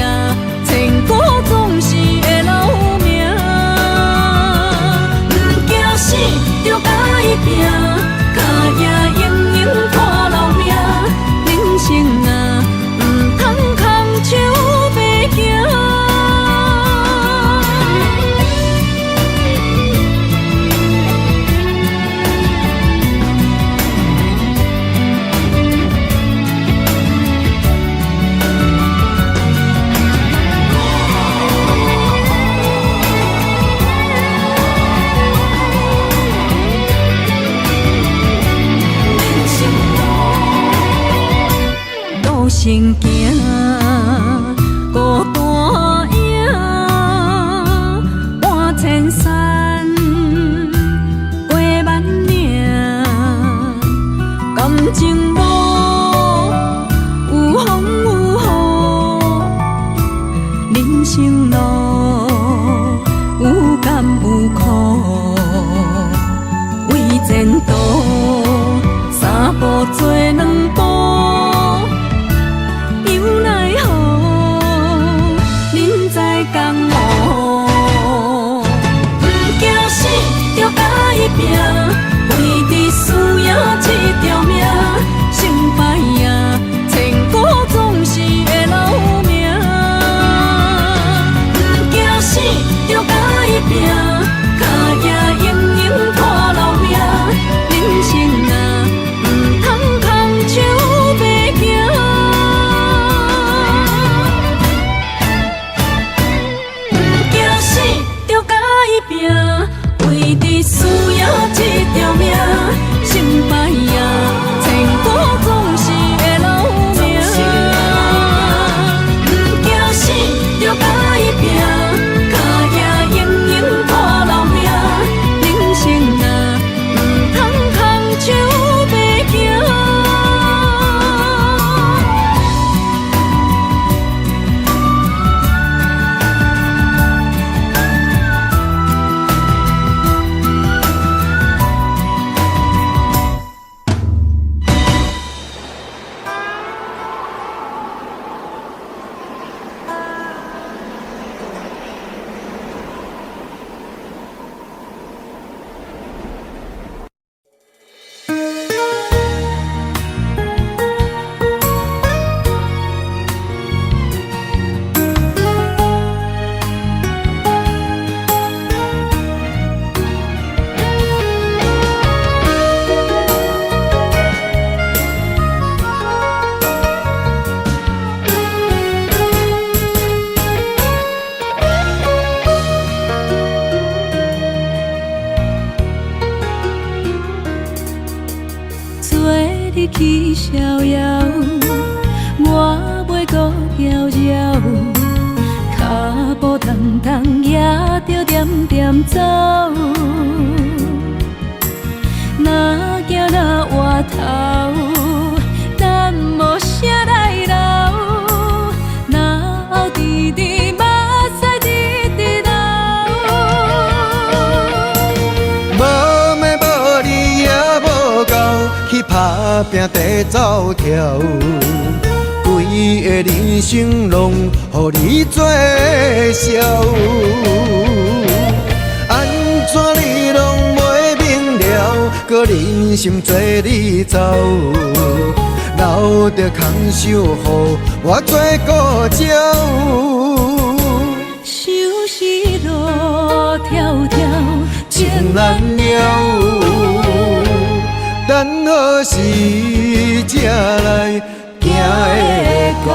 Speaker 1: 千古总是会留名。不惊死，就甲伊拼，脚也用用拖留命。人生啊，唔通空手白行。行行，孤单影，半千山，过万岭，感情无有风有雨，人生路有甘有苦，为前途三步做两步。拼，为着需要这条命，成败呀，千古总是会留名。不惊死，就甲伊拼，脚也用用拖留命。人生啊，唔通空手白行。不惊死，就甲伊拼。为着需要这条命，成败呀，千古总是会留名。不惊死，就甲伊拼，脚也用用拖留命。人生啊，唔通空手白行。你去逍遥，我袂搁搅扰，脚步重重也着点点走。若行若回头，咱无啥来留，若后直直目屎直直流。
Speaker 5: 无咩无理也无够，去打拼地走跳，规个人生拢予你做笑。安怎你拢袂明了，搁忍心做你走，留着空手予我做孤鸟。
Speaker 1: 想是路迢迢，
Speaker 5: 情难了。等何时才来行会到？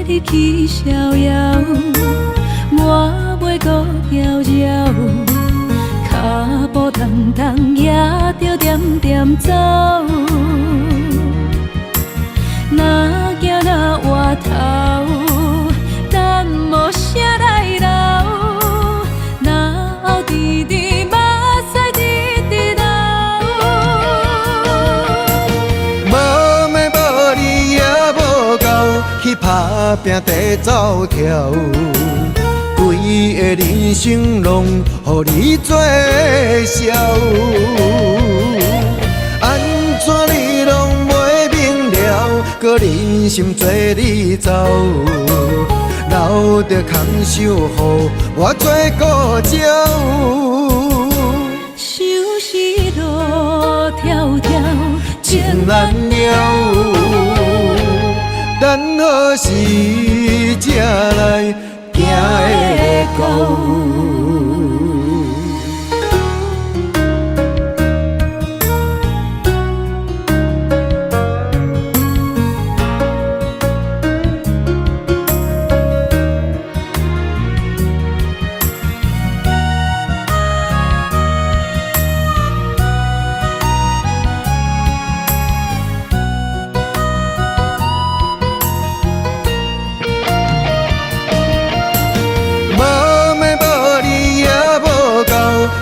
Speaker 1: 你去逍遥，我袂搁搅扰，脚步重重也着点点走。若行若回头，咱无啥来留。若后直直目屎直直流。
Speaker 5: 无妹无你也无够，去打拼地走跳。规个人生拢予你做笑，安怎你拢袂明了？搁忍心做你走，留着空手予我做顾鸟。
Speaker 1: 想是路迢迢，
Speaker 5: 情难了，等何时才来行会到？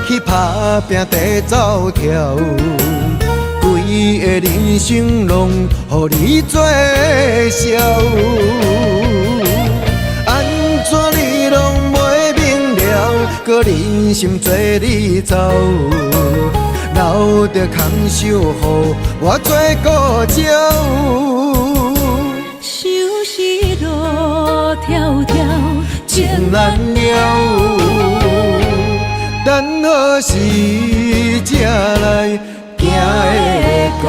Speaker 5: 去打拼地走跳，规个人生拢予你做笑，安怎你拢袂明了？搁忍心做你走，留着空手予我做顾鸟。
Speaker 1: 想是路迢迢，
Speaker 5: 情难了。等何时才来行会到？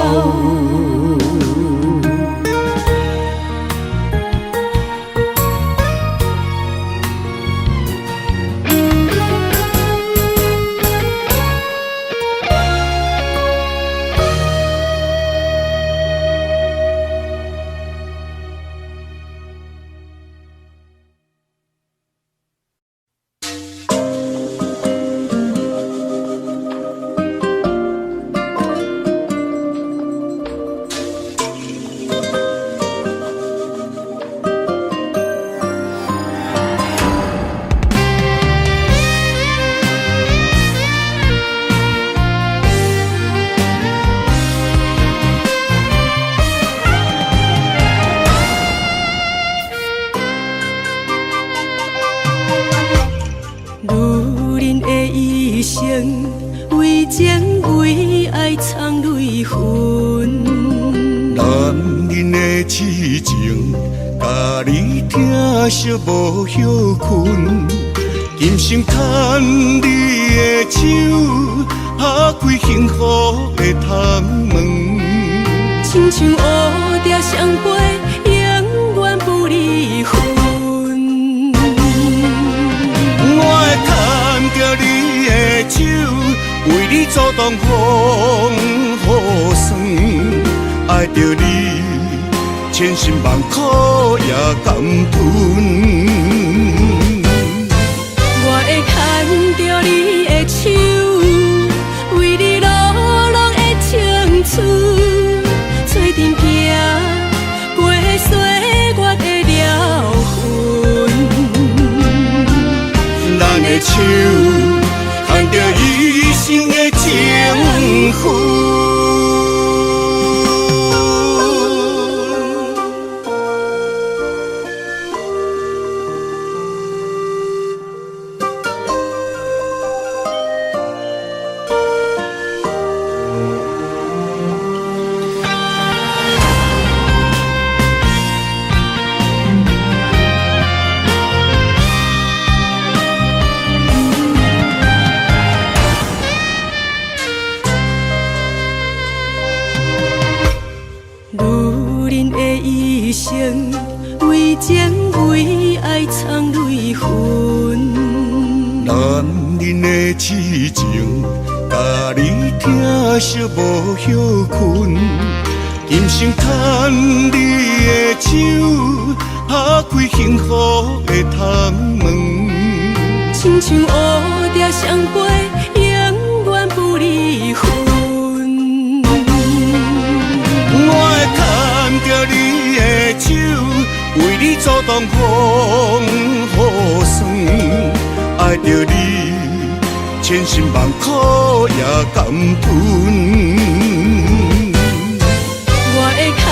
Speaker 1: 为情为爱藏泪痕，
Speaker 6: 男人的痴情，甲你疼惜无歇困。今生牵你的手，打开幸福的窗门。
Speaker 1: 亲像乌蝶双飞，永远不离分。
Speaker 6: 我会牵着你的手，为你阻挡风雨霜。爱着你，千辛万苦也甘吞。
Speaker 1: 我会牵着你的手，为你流浪的青春，做阵行过岁月的疗痕。
Speaker 6: 咱的手牵着一生的情分。
Speaker 1: 为情为爱藏泪痕，
Speaker 6: 男人的痴情，甲你疼惜无歇困。今生牵你的手，打开幸福的窗门。
Speaker 1: 亲像乌蝶双飞，永远不离
Speaker 6: 当风雨霜，爱着你，千辛万苦也甘吞。
Speaker 1: 我会牵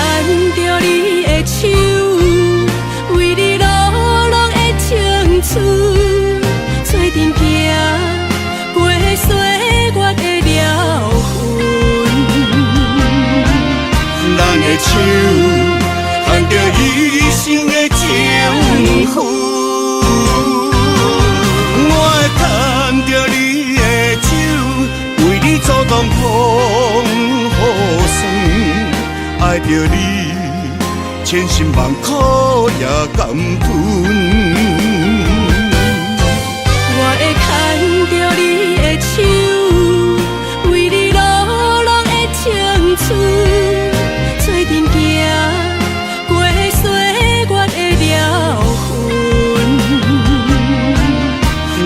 Speaker 1: 着你的手，为你流浪的青春，做阵行过岁月的疗痕。
Speaker 6: 咱的手牵着一生的情分，我会牵着你的手，为你阻挡风雨霜，爱着你，千辛万苦也甘吞。
Speaker 1: 我会牵着你的手，为你流浪的青春，做阵行过岁月的疗痕。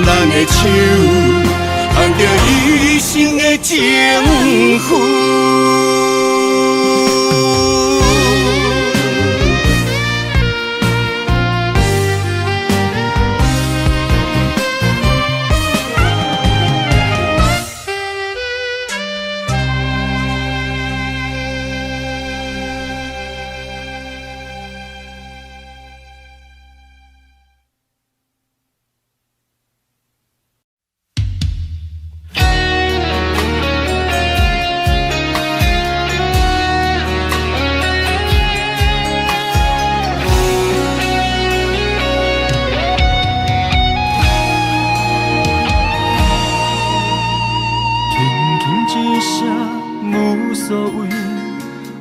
Speaker 6: 咱的手牵着一生的情分。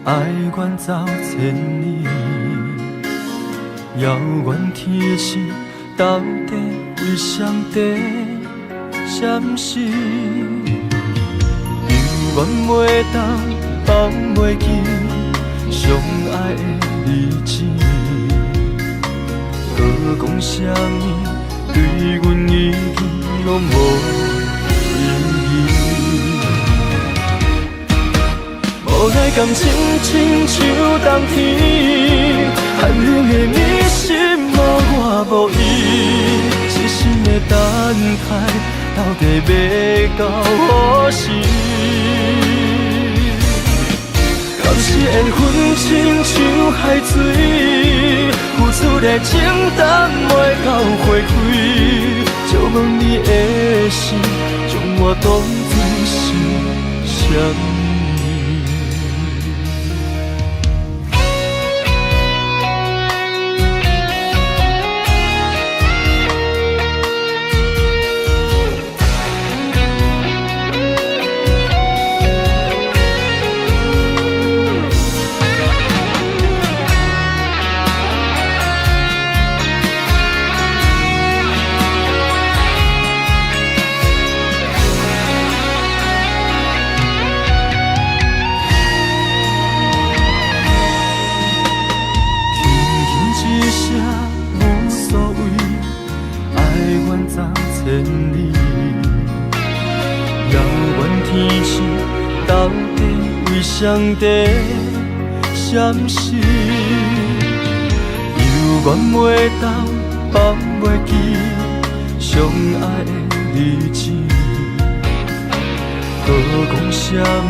Speaker 2: 爱远走千里，遥远天星到底为上帝闪烁？犹原袂当放袂记相爱的日子，搁讲啥物对阮已经拢无意义。无奈感情亲像冬天，寒冷的你心无我无伊，痴心的等待，到底要到何时？敢是缘分亲像海水，付出的情淡袂到花开，借问你的心，将我当作是啥物？千里，遥远天星到底为上帝闪烁？犹原袂当放袂记相爱的日子，搁讲啥物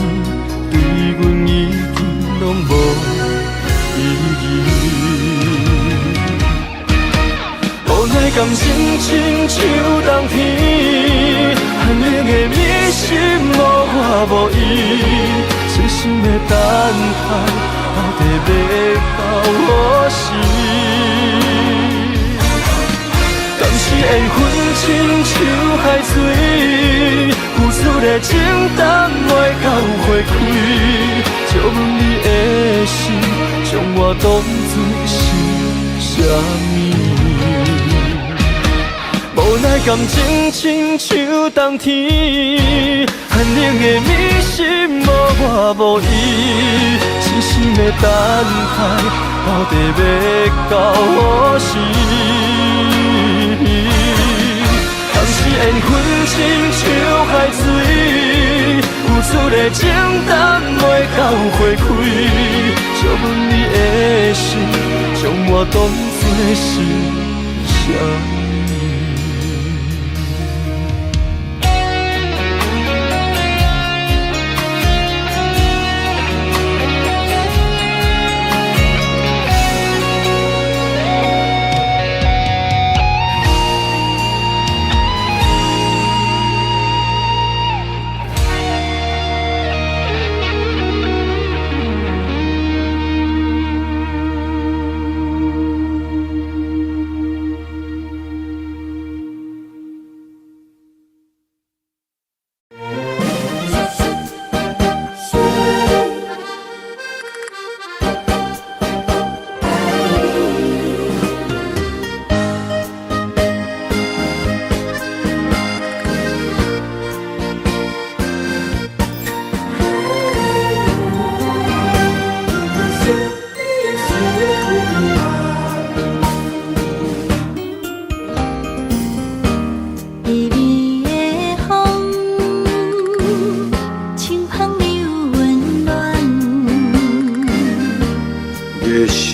Speaker 2: 对阮已经拢无意义。无奈感情亲像冬天，寒冷的你心无我无伊，痴心的等待，到底要到何时？敢是缘分亲像海水，付出的情淡袂到花开，借问你的心，将我当作是啥物？无奈感情亲像冬天，寒冷的你心无我无伊，痴心的等待，到底要到何时？敢是缘分亲像海水，付出的情淡袂到花开，借问你的心，将我当作做是啥？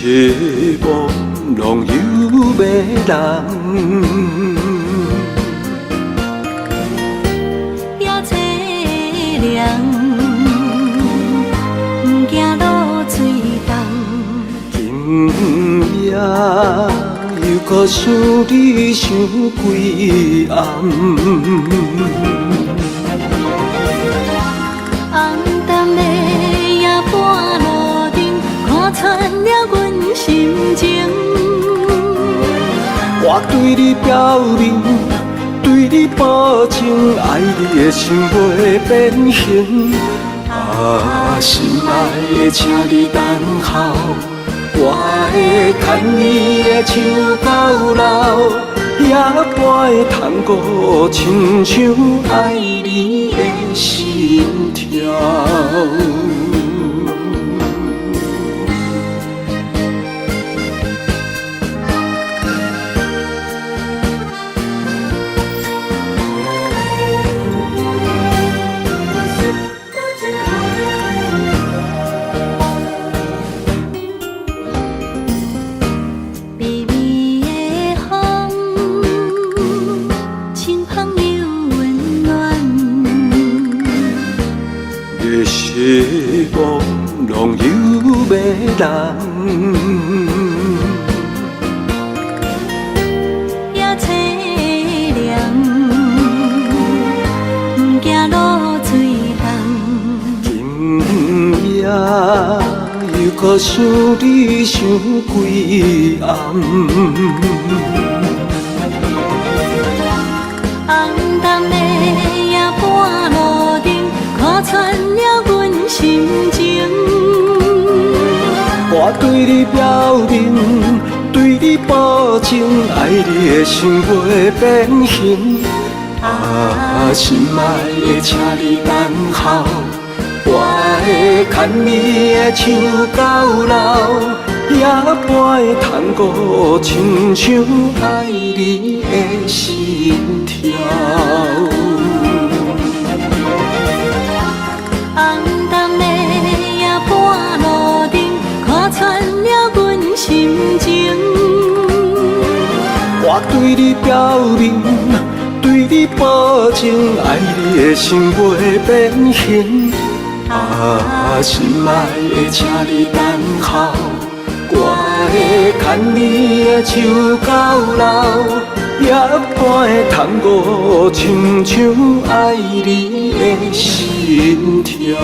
Speaker 2: 希望拢有要人，
Speaker 1: 也凄凉，不惊落水重。
Speaker 2: 今夜又搁想你想几暗。
Speaker 1: 红淡的夜半路灯，看穿了阮心情。
Speaker 2: 我对你表明，对你保证，爱你的心袂变形。啊，心爱的，请你等候，我会牵你的手到老，也陪探戈，亲像爱你的心跳。希望拢有要人，
Speaker 1: 也凄凉，不惊落水重。
Speaker 2: 今夜又搁想你想几暗。
Speaker 1: 红淡的夜半路灯，看穿了阮心情。
Speaker 2: 我对你表明，对你保证，爱你的心袂变形。啊，心爱的，请你等候，我会牵你的手到老，也陪探戈，亲像爱你的心跳。
Speaker 1: 红淡的夜半路灯，看穿了阮心情。
Speaker 2: 我对你表明，对你保证，爱你的心袂变形。啊，心爱的，请你等候，我会牵你的手到老，也陪探戈，亲像爱你的心跳。